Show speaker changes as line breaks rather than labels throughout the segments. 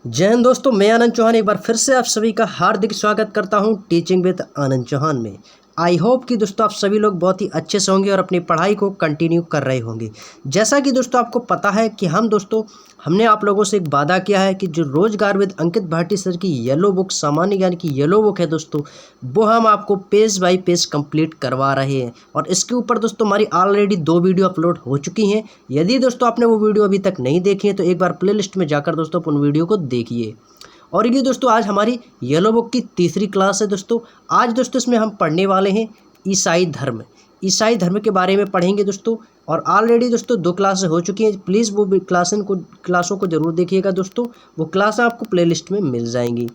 जय हिंद दोस्तों, मैं आनंद चौहान एक बार फिर से आप सभी का हार्दिक स्वागत करता हूं टीचिंग विद आनंद चौहान में। आई होप कि दोस्तों आप सभी लोग बहुत ही अच्छे से होंगे और अपनी पढ़ाई को कंटिन्यू कर रहे होंगे। जैसा कि दोस्तों आपको पता है कि हमने आप लोगों से एक वादा किया है कि जो रोजगार विद अंकित भाटी सर की येलो बुक, सामान्य ज्ञान की येलो बुक है दोस्तों, वो हम आपको पेज बाय पेज कंप्लीट करवा रहे हैं। और इसके ऊपर दोस्तों हमारी ऑलरेडी 2 वीडियो अपलोड हो चुकी हैं। यदि दोस्तों आपने वो वीडियो अभी तक नहीं देखी है तो एक बार प्लेलिस्ट में जाकर दोस्तों उन वीडियो को देखिए। और ये दोस्तों आज हमारी येलो बुक की तीसरी क्लास है दोस्तों। आज दोस्तों इसमें हम पढ़ने वाले हैं ईसाई धर्म। ईसाई धर्म के बारे में पढ़ेंगे दोस्तों। और ऑलरेडी दोस्तों 2 क्लासें हो चुकी हैं। प्लीज़ वो क्लासों को जरूर देखिएगा दोस्तों। वो क्लास आपको प्लेलिस्ट में मिल जाएंगी।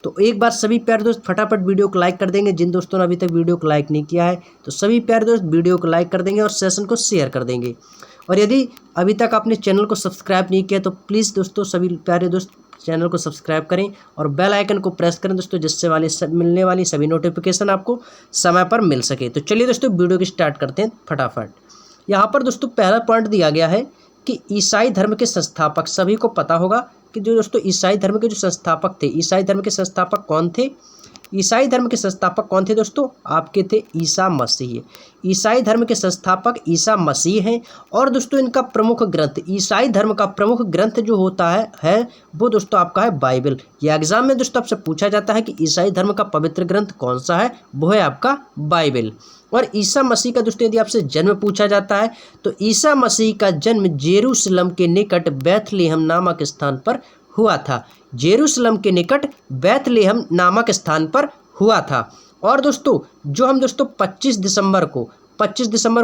तो एक बार सभी प्यारे दोस्त फटाफट वीडियो को लाइक कर देंगे। जिन दोस्तों ने अभी तक वीडियो को लाइक नहीं किया है तो सभी प्यारे दोस्त वीडियो को लाइक कर देंगे और सेशन को शेयर कर देंगे। और यदि अभी तक आपने चैनल को सब्सक्राइब नहीं किया तो प्लीज़ दोस्तों सभी प्यारे दोस्त चैनल को सब्सक्राइब करें और बेल आइकन को प्रेस करें दोस्तों, जिससे मिलने वाली सभी नोटिफिकेशन आपको समय पर मिल सके। तो चलिए दोस्तों वीडियो की स्टार्ट करते हैं फटाफट। यहाँ पर दोस्तों पहला पॉइंट दिया गया है कि ईसाई धर्म के संस्थापक, सभी को पता होगा कि जो दोस्तों ईसाई धर्म के जो संस्थापक थे, ईसाई धर्म के संस्थापक कौन थे? ईसाई धर्म के संस्थापक कौन थे दोस्तों? आपके थे ईसा मसीह। ईसाई धर्म के संस्थापक ईसा मसीह हैं। और दोस्तों इनका प्रमुख ग्रंथ, ईसाई धर्म का प्रमुख ग्रंथ जो होता है वो दोस्तों आपका है बाइबल। ये एग्जाम में दोस्तों आपसे पूछा जाता है कि ईसाई धर्म का पवित्र ग्रंथ कौन सा है? वो है आपका बाइबल। और ईसा मसीह का दोस्तों यदि आपसे जन्म पूछा जाता है तो ईसा मसीह का जन्म जेरूशलम के निकट बैथलेहम नामक स्थान पर हुआ था। जेरूशलम के निकट बैथलेहम नामक स्थान पर हुआ था। और दोस्तों जो हम दोस्तों 25 दिसंबर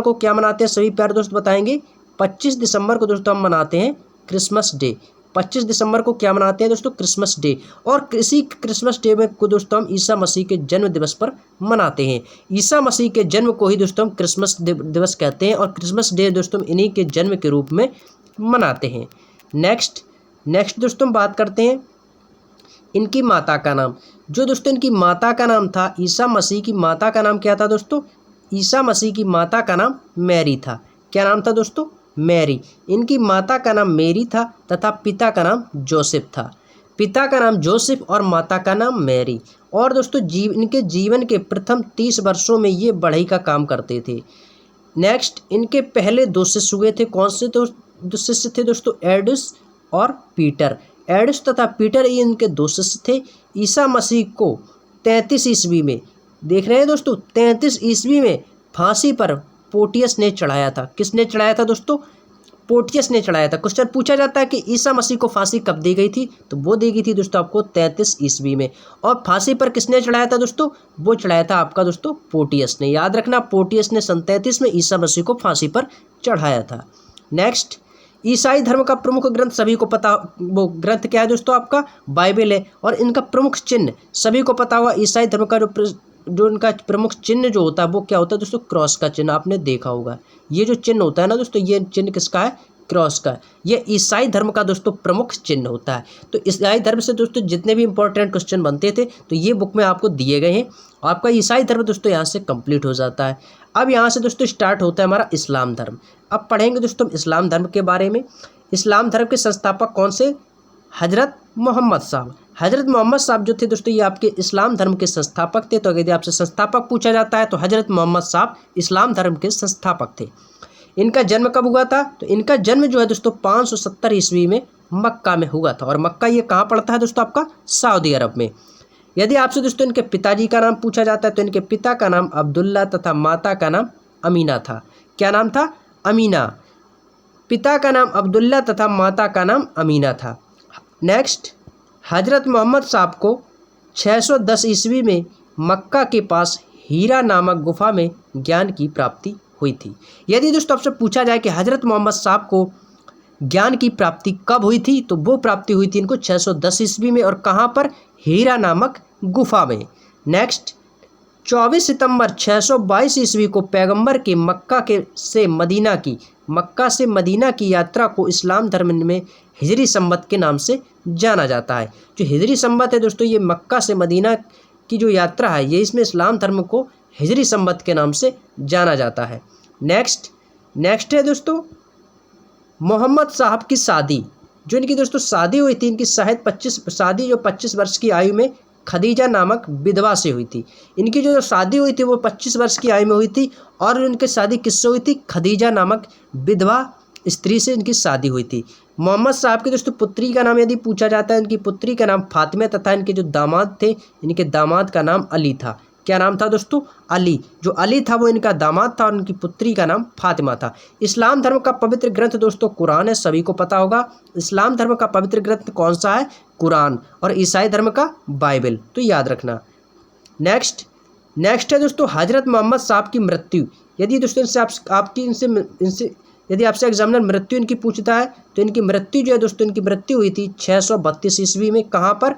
को क्या मनाते हैं? सभी प्यारे दोस्त बताएंगे। 25 दिसंबर को दोस्तों हम मनाते हैं क्रिसमस डे। 25 दिसंबर को क्या मनाते हैं दोस्तों? Christmas day. और इसी क्रिसमस डे में को दोस्तों हम ईसा मसीह के जन्म दिवस पर मनाते हैं। ईसा मसीह के जन्म को ही दोस्तों हम क्रिसमस दिवस कहते हैं और क्रिसमस डे दोस्तों इन्हीं के जन्म के रूप में मनाते हैं। नेक्स्ट दोस्तों हम बात करते हैं इनकी माता का नाम। जो दोस्तों इनकी माता का नाम था, ईसा मसीह की माता का नाम क्या था दोस्तों? ईसा मसीह की माता का नाम मैरी था। क्या नाम था दोस्तों? मैरी। इनकी माता का नाम मैरी था तथा पिता का नाम जोसेफ था। पिता का नाम जोसेफ और माता का नाम मैरी। और दोस्तों इनके जीवन के प्रथम 30 वर्षों में ये बढ़ई का काम करते थे। नेक्स्ट, इनके पहले 2 शिष्य हुए थे। कौन से 2 शिष्य थे दोस्तों? एडुस और पीटर। एडुस तथा पीटर ये इनके 2 शिष्य थे। ईसा मसीह को 33 ईस्वी में, देख रहे हैं दोस्तों, 33 ईस्वी में फांसी पर पोटियस ने चढ़ाया था। किसने चढ़ाया था दोस्तों? पोटियस ने चढ़ाया था। क्वेश्चन पूछा जाता है कि ईसा मसीह को फांसी कब दी गई थी? तो वो दी गई थी दोस्तों आपको 33 ईस्वी में। और फांसी पर किसने चढ़ाया था दोस्तों? वो चढ़ाया था आपका दोस्तों पोटियस ने। याद रखना, पोटियस ने सन 33 में ईसा मसीह को फांसी पर चढ़ाया था। नेक्स्ट, ईसाई धर्म का प्रमुख ग्रंथ सभी को पता, वो ग्रंथ क्या है दोस्तों? आपका बाइबल है। और इनका प्रमुख चिन्ह सभी को पता हुआ, ईसाई धर्म का जो इनका प्रमुख चिन्ह जो होता है वो क्या होता है दोस्तों? क्रॉस का चिन्ह। आपने देखा होगा ये जो चिन्ह होता है ना दोस्तों, ये चिन्ह किसका है? क्रॉस का। ये ईसाई धर्म का दोस्तों प्रमुख चिन्ह होता है। तो ईसाई धर्म से दोस्तों जितने भी इंपॉर्टेंट क्वेश्चन बनते थे तो ये बुक में आपको दिए गए हैं। आपका ईसाई धर्म दोस्तों यहाँ से कंप्लीट हो जाता है। अब यहाँ से दोस्तों स्टार्ट होता है हमारा इस्लाम धर्म। अब पढ़ेंगे दोस्तों इस्लाम धर्म के बारे में। इस्लाम धर्म के संस्थापक कौन से? हजरत मोहम्मद साहब। हजरत मोहम्मद साहब जो थे दोस्तों ये आपके इस्लाम धर्म के संस्थापक थे। तो यदि आपसे संस्थापक पूछा जाता है तो हजरत मोहम्मद साहब इस्लाम धर्म के संस्थापक थे। इनका जन्म कब हुआ था? तो इनका जन्म जो है दोस्तों 570 ईस्वी में मक्का में हुआ था। और मक्का ये कहाँ पड़ता है दोस्तों? आपका सऊदी अरब में। यदि आपसे दोस्तों इनके पिताजी का नाम पूछा जाता है तो इनके पिता का नाम अब्दुल्ला तथा माता का नाम अमीना था। क्या नाम था? अमीना। पिता का नाम अब्दुल्ला तथा माता का नाम अमीना था। नेक्स्ट, हजरत मोहम्मद साहब को 610 ईस्वी में मक्का के पास हीरा नामक गुफा में ज्ञान की प्राप्ति हुई थी। यदि दोस्तों आपसे पूछा जाए कि हजरत मोहम्मद साहब को ज्ञान की प्राप्ति कब हुई थी, तो वो प्राप्ति हुई थी इनको 610 ईस्वी में। और कहाँ पर? हीरा नामक गुफा में। नेक्स्ट, 24 सितंबर 622 ईस्वी को पैगंबर के मक्का से मदीना की यात्रा को इस्लाम धर्म में हिजरी संवत के नाम से जाना जाता है। जो हिजरी संवत है दोस्तों, ये मक्का से मदीना की जो यात्रा है ये इसमें इस्लाम धर्म को हिजरी संवत के नाम से जाना जाता है। नेक्स्ट है दोस्तों मोहम्मद साहब की शादी जो इनकी दोस्तों शादी हुई थी, इनकी शादी जो 25 वर्ष की आयु में खदीजा नामक विधवा से हुई थी। इनकी जो शादी हुई थी वो 25 वर्ष की आयु में हुई थी और इनकी शादी किससे हुई थी? खदीजा नामक विधवा स्त्री से इनकी शादी हुई थी। मोहम्मद साहब की दोस्तों पुत्री का नाम यदि पूछा जाता है, इनकी पुत्री का नाम फातिमा तथा इनके जो दामाद थे, इनके दामाद का नाम अली था। क्या नाम था दोस्तों? अली। जो अली था वो इनका दामाद था और इनकी पुत्री का नाम फातिमा था। इस्लाम धर्म का पवित्र ग्रंथ दोस्तों कुरान है, सभी को पता होगा। इस्लाम धर्म का पवित्र ग्रंथ कौन सा है? कुरान। और ईसाई धर्म का बाइबल, तो याद रखना। नेक्स्ट है दोस्तों हजरत मोहम्मद साहब की मृत्यु। यदि दोस्तों इनसे यदि आपसे एग्जामिनर मृत्यु इनकी पूछता है तो इनकी मृत्यु जो है दोस्तों, इनकी मृत्यु हुई थी 632 ईस्वी में। कहाँ पर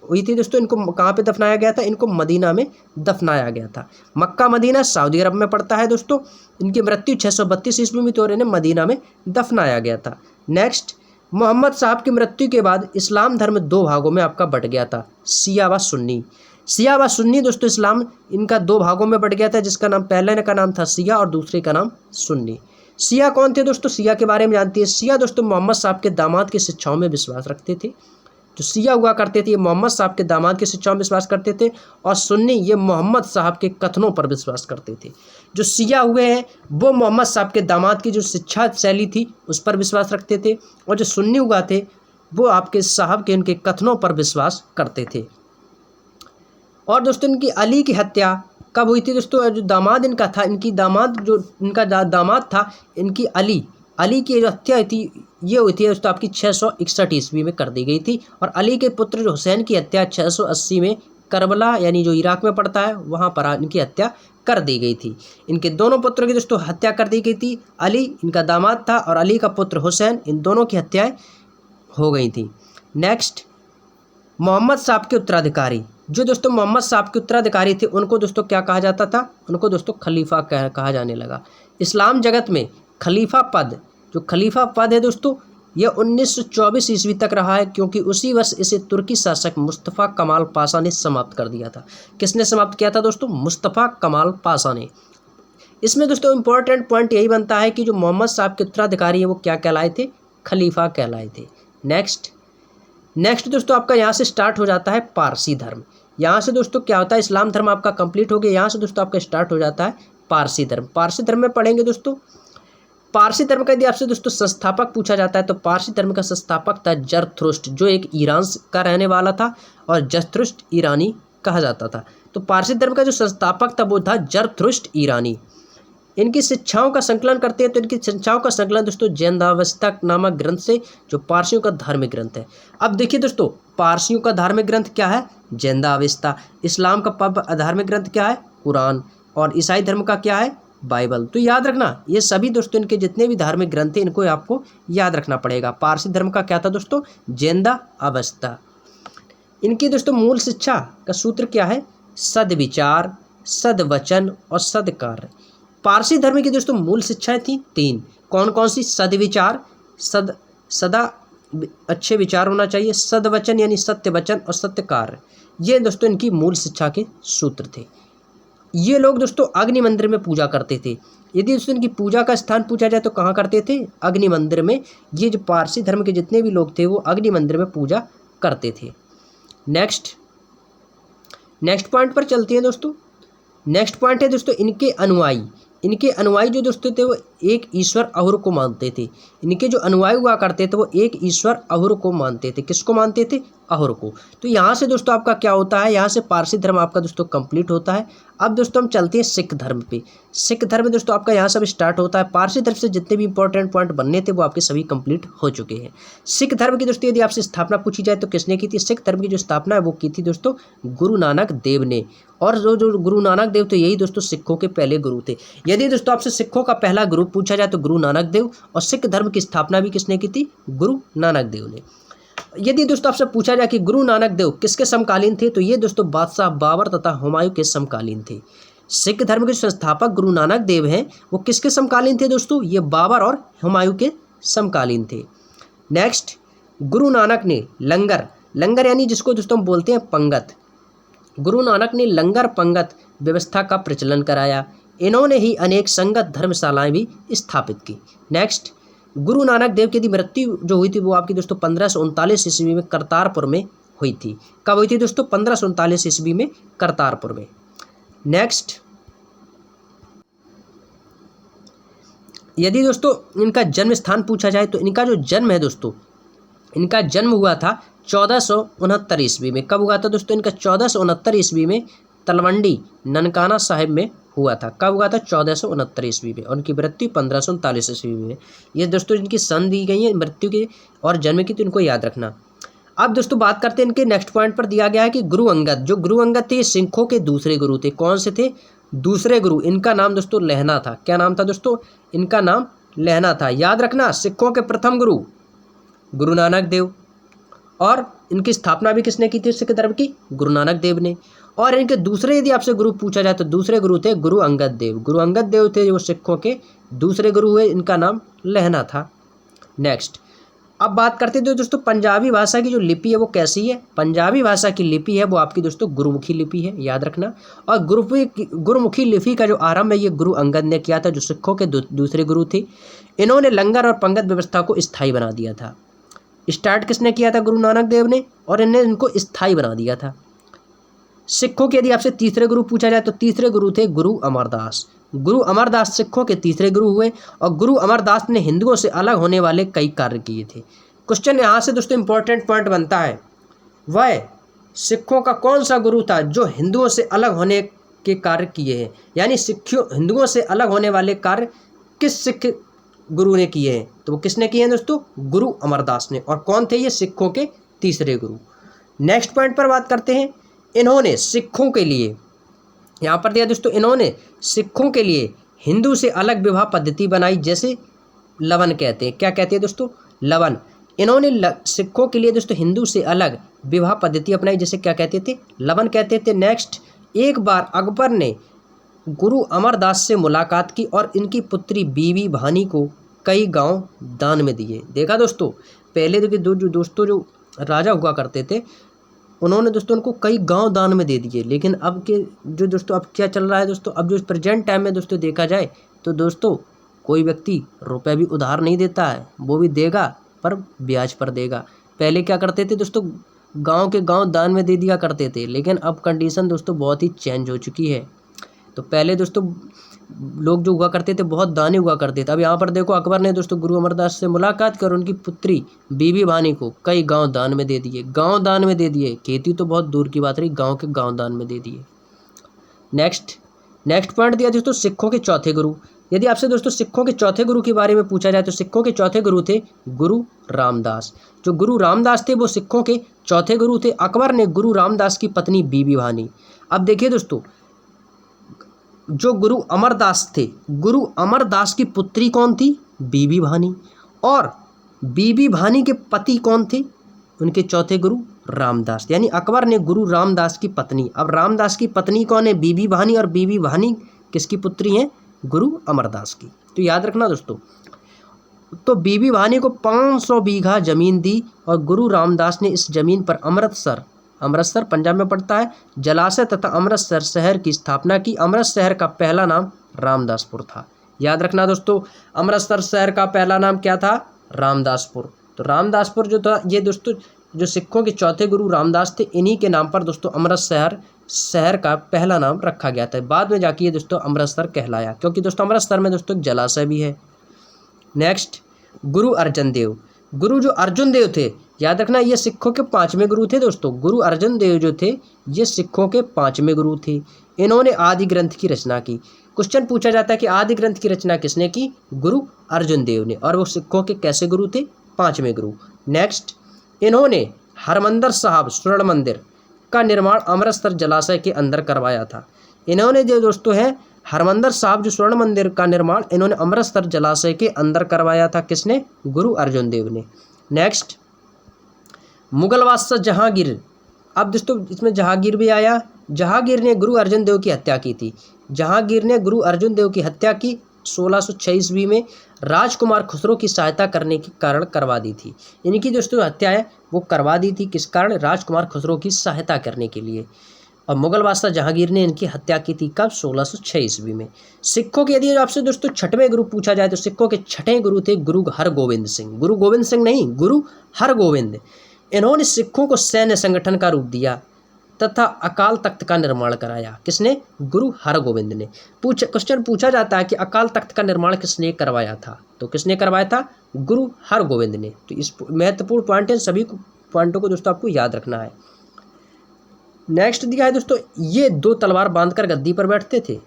हुई थी दोस्तों? इनको कहाँ पे दफनाया गया था? इनको मदीना में दफनाया गया था। मक्का मदीना सऊदी अरब में पड़ता है दोस्तों। इनकी मृत्यु 632 ईस्वी में तो और इन्हें मदीना में दफनाया गया था। नेक्स्ट, मोहम्मद साहब की मृत्यु के बाद इस्लाम धर्म 2 भागों में आपका बट गया था, शिया व सुन्नी। शिया व सुन्नी दोस्तों इस्लाम इनका 2 भागों में बट गया था, जिसका नाम पहले का नाम था शिया और दूसरे का नाम सुन्नी। शिया कौन थे दोस्तों? शिया के बारे में जानती है। शिया दोस्तों मोहम्मद साहब के दामाद की शिक्षाओं में विश्वास रखते थे। जो शिया हुआ करते थे ये मोहम्मद साहब के दामाद की शिक्षाओं में विश्वास करते थे और सुन्नी ये मोहम्मद साहब के कथनों पर विश्वास करते थे। जो शिया हुए हैं वो मोहम्मद साहब के दामाद की जो शिक्षा शैली थी उस पर विश्वास रखते थे और जो सुन्नी हुआ थे वो आपके साहब के इनके कथनों पर विश्वास करते थे। और दोस्तों इनकी अली की हत्या कब हुई थी दोस्तों? जो दामाद इनका था, इनका दामाद था इनकी अली की जो हत्या थी ये हुई थी दोस्तों आपकी 661 ईस्वी में कर दी गई थी। और अली के पुत्र जो हुसैन की हत्या 680 में करबला यानी जो इराक में पड़ता है वहाँ पर इनकी हत्या कर दी गई थी। इनके दोनों पुत्रों की दोस्तों हत्या कर दी गई थी। अली इनका दामाद था और अली का पुत्र हुसैन, इन दोनों की हत्याएं हो गई थी। नेक्स्ट, मोहम्मद साहब के उत्तराधिकारी। जो दोस्तों मोहम्मद साहब के उत्तराधिकारी थे उनको दोस्तों क्या कहा जाता था? उनको दोस्तों खलीफा कहा जाने लगा। इस्लाम जगत में खलीफा पद, जो खलीफा पद है दोस्तों यह 1924 ईस्वी तक रहा है, क्योंकि उसी वर्ष इसे तुर्की शासक मुस्तफ़ा कमाल पाशा ने समाप्त कर दिया था। किसने समाप्त किया था दोस्तों? मुस्तफ़ा कमाल पाशा ने। इसमें दोस्तों इंपॉर्टेंट पॉइंट यही बनता है कि जो मोहम्मद साहब के उत्तराधिकारी हैं वो क्या कहलाए थे? खलीफा कहलाए थे। नेक्स्ट दोस्तों आपका यहाँ से स्टार्ट हो जाता है पारसी धर्म। यहाँ से दोस्तों क्या होता है? इस्लाम धर्म आपका कंप्लीट हो गया, यहाँ से दोस्तों आपका स्टार्ट हो जाता है पारसी धर्म। पारसी धर्म में पढ़ेंगे दोस्तों। पारसी धर्म का यदि आपसे दोस्तों संस्थापक पूछा जाता है तो पारसी धर्म का संस्थापक था जरथुष्ट्र, जो एक ईरान का रहने वाला था और जरथुष्ट्र ईरानी कहा जाता था। तो पारसी धर्म का जो संस्थापक था वो था जरथुष्ट्र ईरानी। इनकी शिक्षाओं का संकलन करते हैं तो इनकी शिक्षाओं का संकलन दोस्तों जैनदावस्ता नामक ग्रंथ से, जो पारसियों का धार्मिक ग्रंथ है। अब देखिए दोस्तों पारसियों का धार्मिक ग्रंथ क्या है? जैनदावस्ता। इस्लाम का धार्मिक ग्रंथ क्या है? कुरान। और ईसाई धर्म का क्या है? बाइबल। तो याद रखना ये सभी दोस्तों इनके जितने भी धार्मिक ग्रंथ हैं इनको आपको याद रखना पड़ेगा। पारसी धर्म का क्या था दोस्तों? जैनदावस्ता। इनकी दोस्तों मूल शिक्षा का सूत्र क्या है? सद्विचार, सद्वचन और सद्कार्य। पारसी धर्म की दोस्तों मूल शिक्षाएं थी 3। कौन कौन सी? सद्विचार, सदा अच्छे विचार होना चाहिए, सद्वचन यानी सत्य वचन और सत्य कार्य। ये दोस्तों इनकी मूल शिक्षा के सूत्र थे। ये लोग दोस्तों अग्नि मंदिर में पूजा करते थे। यदि दोस्तों इनकी पूजा का स्थान पूछा जाए तो कहाँ करते थे? अग्नि मंदिर में। ये जो पारसी धर्म के जितने भी लोग थे वो अग्नि मंदिर में पूजा करते थे। नेक्स्ट पॉइंट पर चलते हैं दोस्तों। नेक्स्ट पॉइंट है दोस्तों इनके अनुयायी जो दोस्तों थे वो एक ईश्वर अहुर को मानते थे। इनके जो अनुयायी हुआ करते थे वो एक ईश्वर अहुर को मानते थे। किसको मानते थे? अहुर को। तो यहाँ से दोस्तों आपका क्या होता है? यहाँ से पारसी धर्म आपका दोस्तों कंप्लीट होता है। अब दोस्तों हम चलते हैं सिख धर्म पे। सिख धर्म दोस्तों आपका यहाँ से स्टार्ट होता है। पारसी धर्म से जितने भी इंपॉर्टेंट पॉइंट बनने थे वो आपके सभी कंप्लीट हो चुके हैं। सिख धर्म की दोस्तों यदि आपसे स्थापना पूछी जाए तो किसने की थी? सिख धर्म की जो स्थापना है वो की थी दोस्तों गुरु नानक देव ने। और जो गुरु नानक देव थे यही दोस्तों सिखों के पहले गुरु थे। यदि दोस्तों आपसे सिखों का पहला गुरु पूछा जाए तो गुरु नानक देव, और सिख धर्म की स्थापना भी किसने की थी? गुरु नानक देव ने। यदि दोस्तों आपसे पूछा जाए कि गुरु नानक देव किसके समकालीन थे तो ये दोस्तों बादशाह बाबर तथा हुमायूं के समकालीन थे। सिख धर्म के संस्थापक गुरु नानक देव हैं वो किसके समकालीन थे दोस्तों? ये बाबर और हुमायूं के समकालीन थे। नेक्स्ट, गुरु नानक ने लंगर यानी जिसको दोस्तों हम बोलते हैं पंगत, गुरु नानक ने लंगर पंगत व्यवस्था का प्रचलन कराया। इन्होंने ही अनेक संगत धर्मशालाएं भी स्थापित की। नेक्स्ट, गुरु नानक देव की यदि मृत्यु जो हुई थी वो आपकी दोस्तों 1539 ईस्वी में करतारपुर में हुई थी। कब हुई थी दोस्तों? 1539 ईस्वी में करतारपुर में। नेक्स्ट, यदि दोस्तों इनका जन्म स्थान पूछा जाए तो इनका जो जन्म है दोस्तों, इनका जन्म हुआ था 1469 ईस्वी में। कब हुआ था दोस्तों? इनका 1469 ईस्वी में तलवंडी ननकाना साहिब में हुआ था। कब हुआ था? 1469 ईस्वी में। और उनकी मृत्यु 1539 ईस्वी में। ये दोस्तों इनकी सन दी गई है मृत्यु की और जन्म की, तो इनको याद रखना। अब दोस्तों बात करते हैं इनके नेक्स्ट पॉइंट पर। दिया गया है कि गुरु अंगद, जो गुरु अंगद थे ये सिखों के दूसरे गुरु थे। कौन से थे? दूसरे गुरु। इनका नाम दोस्तों लहना था। क्या नाम था दोस्तों? इनका नाम लहना था। याद रखना, सिखों के प्रथम गुरु गुरु नानक देव, और इनकी स्थापना भी किसने की थी सिख धर्म की? गुरु नानक देव ने। और इनके दूसरे यदि आपसे गुरु पूछा जाए तो दूसरे गुरु थे गुरु अंगद देव। गुरु अंगद देव थे जो सिखों के दूसरे गुरु हुए, इनका नाम लहना था। नेक्स्ट, अब बात करते हैं दोस्तों पंजाबी भाषा की जो लिपि है वो कैसी है। पंजाबी भाषा की लिपि है वो आपकी दोस्तों गुरुमुखी लिपि है, याद रखना। और गुरुमुखी लिपि का जो आरंभ है ये गुरु अंगद ने किया था, जो सिखों के दूसरे गुरु थे। इन्होंने लंगर और पंगत व्यवस्था को स्थायी बना दिया था। स्टार्ट किसने किया था? गुरु नानक देव ने, और इन्हें इनको स्थायी बना दिया था। सिखों के यदि आपसे तीसरे गुरु पूछा जाए तो तीसरे गुरु थे गुरु अमरदास। गुरु अमरदास सिखों के तीसरे गुरु हुए, और गुरु अमरदास ने हिंदुओं से अलग होने वाले कई कार्य किए थे। क्वेश्चन यहाँ से दोस्तों इंपॉर्टेंट पॉइंट बनता है, वह सिखों का कौन सा गुरु था जो हिंदुओं से अलग होने के कार्य किए हैं? यानी हिंदुओं से अलग होने वाले कार्य किस सिख गुरु ने किए हैं? तो वो किसने किए हैं दोस्तों? गुरु अमरदास ने। और कौन थे ये? सिखों के तीसरे गुरु। नेक्स्ट पॉइंट पर बात करते हैं। इन्होंने सिखों के लिए, यहाँ पर दिया दोस्तों, इन्होंने सिखों के लिए हिंदू से अलग विवाह पद्धति बनाई, जैसे लवन कहते हैं। क्या कहते हैं दोस्तों? लवन। इन्होंने सिखों के लिए दोस्तों हिंदू से अलग विवाह पद्धति अपनाई, जैसे क्या कहते थे? लवन कहते थे। नेक्स्ट, एक बार अकबर ने गुरु अमरदास से मुलाकात की और इनकी पुत्री बीबी भानी को कई गांव दान में दिए। देखा दोस्तों, पहले दोस्तों जो राजा हुआ करते थे उन्होंने दोस्तों उनको कई गांव दान में दे दिए। लेकिन अब के जो दोस्तों अब क्या चल रहा है दोस्तों, अब जो प्रेजेंट टाइम में दोस्तों देखा जाए तो दोस्तों कोई व्यक्ति रुपए भी उधार नहीं देता है, वो भी देगा पर ब्याज पर देगा। पहले क्या करते थे दोस्तों, गांव के गांव दान में दे दिया करते थे, लेकिन अब कंडीशन दोस्तों बहुत ही चेंज हो चुकी है। तो पहले दोस्तों लोग जो हुआ करते थे बहुत दानी हुआ करते थे। अब यहाँ पर देखो अकबर ने दोस्तों गुरु अमरदास से मुलाकात कर उनकी पुत्री बीबी भानी को कई गांव दान में दे दिए। गांव दान में दे दिए, खेती तो बहुत दूर की बात रही, गांव के गांव दान में दे दिए। नेक्स्ट पॉइंट दिया दोस्तों सिखों के चौथे गुरु। यदि आपसे दोस्तों सिखों के चौथे गुरु के बारे में पूछा जाए तो सिखों के चौथे गुरु थे गुरु रामदास। जो गुरु रामदास थे वो सिखों के चौथे गुरु थे। अकबर ने गुरु रामदास की पत्नी बीबी भानी, अब देखिए दोस्तों जो गुरु अमरदास थे, गुरु अमरदास की पुत्री कौन थी? बीबी भानी। और बीबी भानी के पति कौन थे? उनके चौथे गुरु रामदास। यानी अकबर ने गुरु रामदास की पत्नी, अब रामदास की पत्नी कौन है? बीबी भानी। और बीबी भानी किसकी पुत्री हैं? गुरु अमरदास की। तो याद रखना दोस्तों, तो बीबी भानी को 500 बीघा जमीन दी और गुरु रामदास ने इस जमीन पर अमृतसर पंजाब में पड़ता है, जलाशय तथा अमृतसर शहर की स्थापना की। अमृतसर शहर का पहला नाम रामदासपुर था। याद रखना दोस्तों, अमृतसर शहर का पहला नाम क्या था? रामदासपुर। तो रामदासपुर जो था, ये दोस्तों जो सिखों के चौथे गुरु रामदास थे, इन्हीं के नाम पर दोस्तों अमृतसर शहर का पहला नाम रखा गया था। बाद में जाके ये दोस्तों अमृतसर कहलाया, क्योंकि दोस्तों अमृतसर में दोस्तों एक जलाशय भी है। नेक्स्ट, गुरु अर्जन देव। गुरु जो अर्जुन देव थे, याद रखना ये सिखों के 5वें गुरु थे दोस्तों। गुरु अर्जन देव जो थे ये सिखों के 5वें गुरु थे। इन्होंने आदि ग्रंथ की रचना की। क्वेश्चन पूछा जाता है कि आदि ग्रंथ की रचना किसने की? गुरु अर्जुन देव ने। और वो सिखों के कैसे गुरु थे? 5वें गुरु। नेक्स्ट, इन्होंने हरमंदिर साहब स्वर्ण मंदिर का निर्माण अमृतसर जलाशय के अंदर करवाया था। इन्होंने जो दोस्तों है हरमंदिर साहब जो स्वर्ण मंदिर का निर्माण इन्होंने अमृतसर जलाशय के अंदर करवाया था। किसने? गुरु अर्जुन देव ने। नेक्स्ट, मुगल बादशाह जहांगीर। अब दोस्तों इसमें जहांगीर भी आया। जहांगीर ने गुरु अर्जुन देव की हत्या की थी। जहांगीर ने गुरु अर्जुन देव की हत्या की 1606 ईस्वी में राजकुमार खुसरो की सहायता करने के कारण करवा दी थी। इनकी दोस्तों हत्या है वो करवा दी थी किस कारण? राजकुमार खुसरो की सहायता करने के लिए। और मुगल बादशाह जहांगीर ने इनकी हत्या की थी कब? 1606 ईस्वी में। सिखों के यदि आपसे दोस्तों छठवें गुरु पूछा जाए तो सिखों के छठें गुरु थे गुरु हरगोविंद सिंह। गुरु गोविंद सिंह नहीं, गुरु हरगोविंद। इन्होंने सिखों को सैन्य संगठन का रूप दिया तथा अकाल तख्त का निर्माण कराया। किसने? गुरु हरगोविंद ने। क्वेश्चन पूछा जाता है कि अकाल तख्त का निर्माण किसने करवाया था? तो किसने करवाया था? गुरु हरगोविंद ने। तो इस महत्वपूर्ण पॉइंट है, सभी पॉइंटों को दोस्तों आपको याद रखना है। नेक्स्ट दिया है दोस्तों, ये 2 तलवार बांधकर गद्दी पर बैठते थे।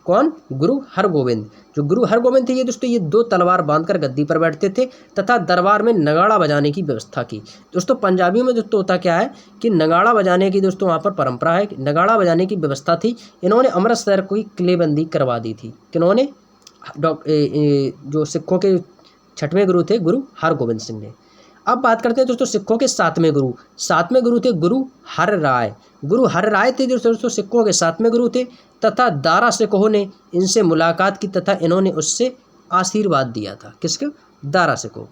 कौन? गुरु हरगोविंद। जो गुरु हरगोविंद थे ये दोस्तों, ये 2 तलवार बांधकर गद्दी पर बैठते थे तथा दरबार में नगाड़ा बजाने की व्यवस्था की। दोस्तों पंजाबियों में दोस्तों होता क्या है कि नगाड़ा बजाने की दोस्तों वहाँ पर परंपरा है, नगाड़ा बजाने की व्यवस्था थी। इन्होंने अमृतसर को किलेबंदी करवा दी थी। किन्होंने? जो सिखों के छठवें गुरु थे गुरु हरगोविंद सिंह ने। अब बात करते हैं दोस्तों सिखों के 7वें गुरु। 7वें गुरु थे गुरु हर राय। गुरु हर राय थे जो दोस्तों सिखों के 7वें गुरु थे तथा दारा सिकोह ने इनसे मुलाकात की तथा इन्होंने उससे आशीर्वाद दिया था। किसके? दारा सिकोह।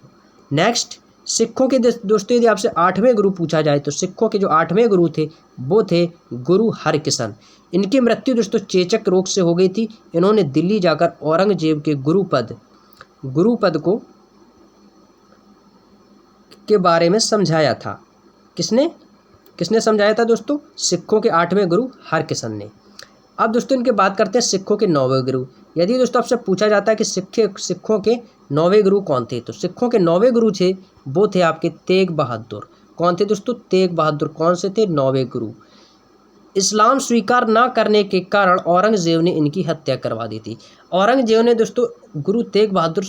नेक्स्ट, सिखों के दोस्तों यदि आपसे 8वें गुरु पूछा जाए तो सिखों के जो 8वें गुरु थे वो थे गुरु हरकिशन। इनकी मृत्यु दोस्तों चेचक रोग से हो गई थी। इन्होंने दिल्ली जाकर औरंगजेब के गुरुपद को के बारे में समझाया था। किसने समझाया था दोस्तों? सिखों के 8वें गुरु हरकिशन ने। अब दोस्तों इनके बात करते हैं सिखों के 9वें गुरु। यदि दोस्तों आपसे पूछा जाता है कि सिखों के 9वें गुरु कौन थे तो सिखों के 9वें गुरु थे वो थे आपके तेग बहादुर। कौन थे दोस्तों? तेग बहादुर। कौन से थे? 9वें गुरु। इस्लाम स्वीकार न करने के कारण औरंगजेब ने इनकी हत्या करवा दी थी। औरंगजेब ने दोस्तों गुरु तेग बहादुर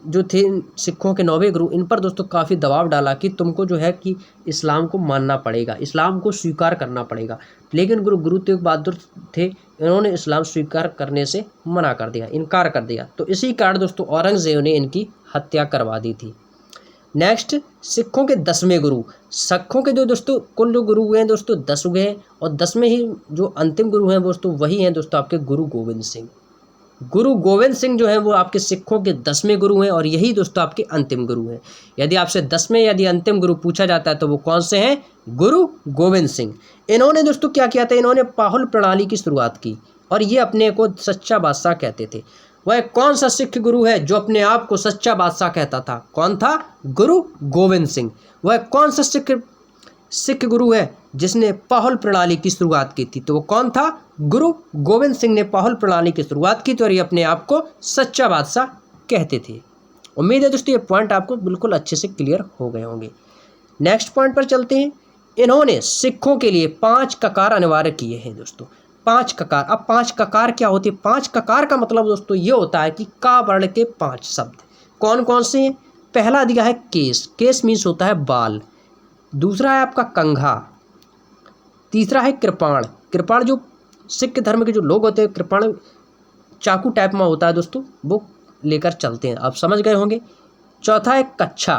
जो थे सिखों के 9वें गुरु, इन पर दोस्तों काफ़ी दबाव डाला कि तुमको जो है कि इस्लाम को मानना पड़ेगा, इस्लाम को स्वीकार करना पड़ेगा। लेकिन गुरु तेग बहादुर थे, इन्होंने इस्लाम स्वीकार करने से मना कर दिया, इनकार कर दिया। तो इसी कारण दोस्तों औरंगजेब ने इनकी हत्या करवा दी थी। नेक्स्ट, सिखों के 10वें गुरु। सिखों के जो दोस्तों कुल जो गुरु हुए हैं दोस्तों 10 हुए हैं और 10वें ही जो अंतिम गुरु हैं दोस्तों वही हैं दोस्तों आपके गुरु गोविंद सिंह। गुरु गोविंद सिंह जो है वो आपके सिखों के 10वें गुरु हैं और यही दोस्तों आपके अंतिम गुरु हैं। यदि आपसे 10वें यदि अंतिम गुरु पूछा जाता है तो वो कौन से हैं? गुरु गोविंद सिंह। इन्होंने दोस्तों क्या किया था? इन्होंने पाहुल प्रणाली की शुरुआत की और ये अपने को सच्चा बादशाह कहते थे। वह कौन सा सिख गुरु है जो अपने आप को सच्चा बादशाह कहता था? कौन था? गुरु गोविंद सिंह। वह कौन सा सिख गुरु है जिसने पाहुल प्रणाली की शुरुआत की थी? तो वो कौन था? गुरु गोविंद सिंह ने पाहुल प्रणाली की शुरुआत की थी और ये अपने आप को सच्चा बादशाह कहते थे। उम्मीद है दोस्तों ये पॉइंट आपको बिल्कुल अच्छे से क्लियर हो गए होंगे। नेक्स्ट पॉइंट पर चलते हैं। इन्होंने सिखों के लिए 5 ककार अनिवार्य किए हैं दोस्तों। 5 ककार। अब 5 ककार क्या होती है? 5 ककार का मतलब दोस्तों ये होता है कि का वर्ण के 5 शब्द। कौन कौन से हैं? पहला दिया है केस। केस मीन्स होता है बाल। दूसरा है आपका कंघा। तीसरा है कृपाण। कृपाण जो सिख धर्म के जो लोग होते हैं, कृपाण चाकू टाइप में होता है दोस्तों, वो लेकर चलते हैं, आप समझ गए होंगे। चौथा है कच्छा।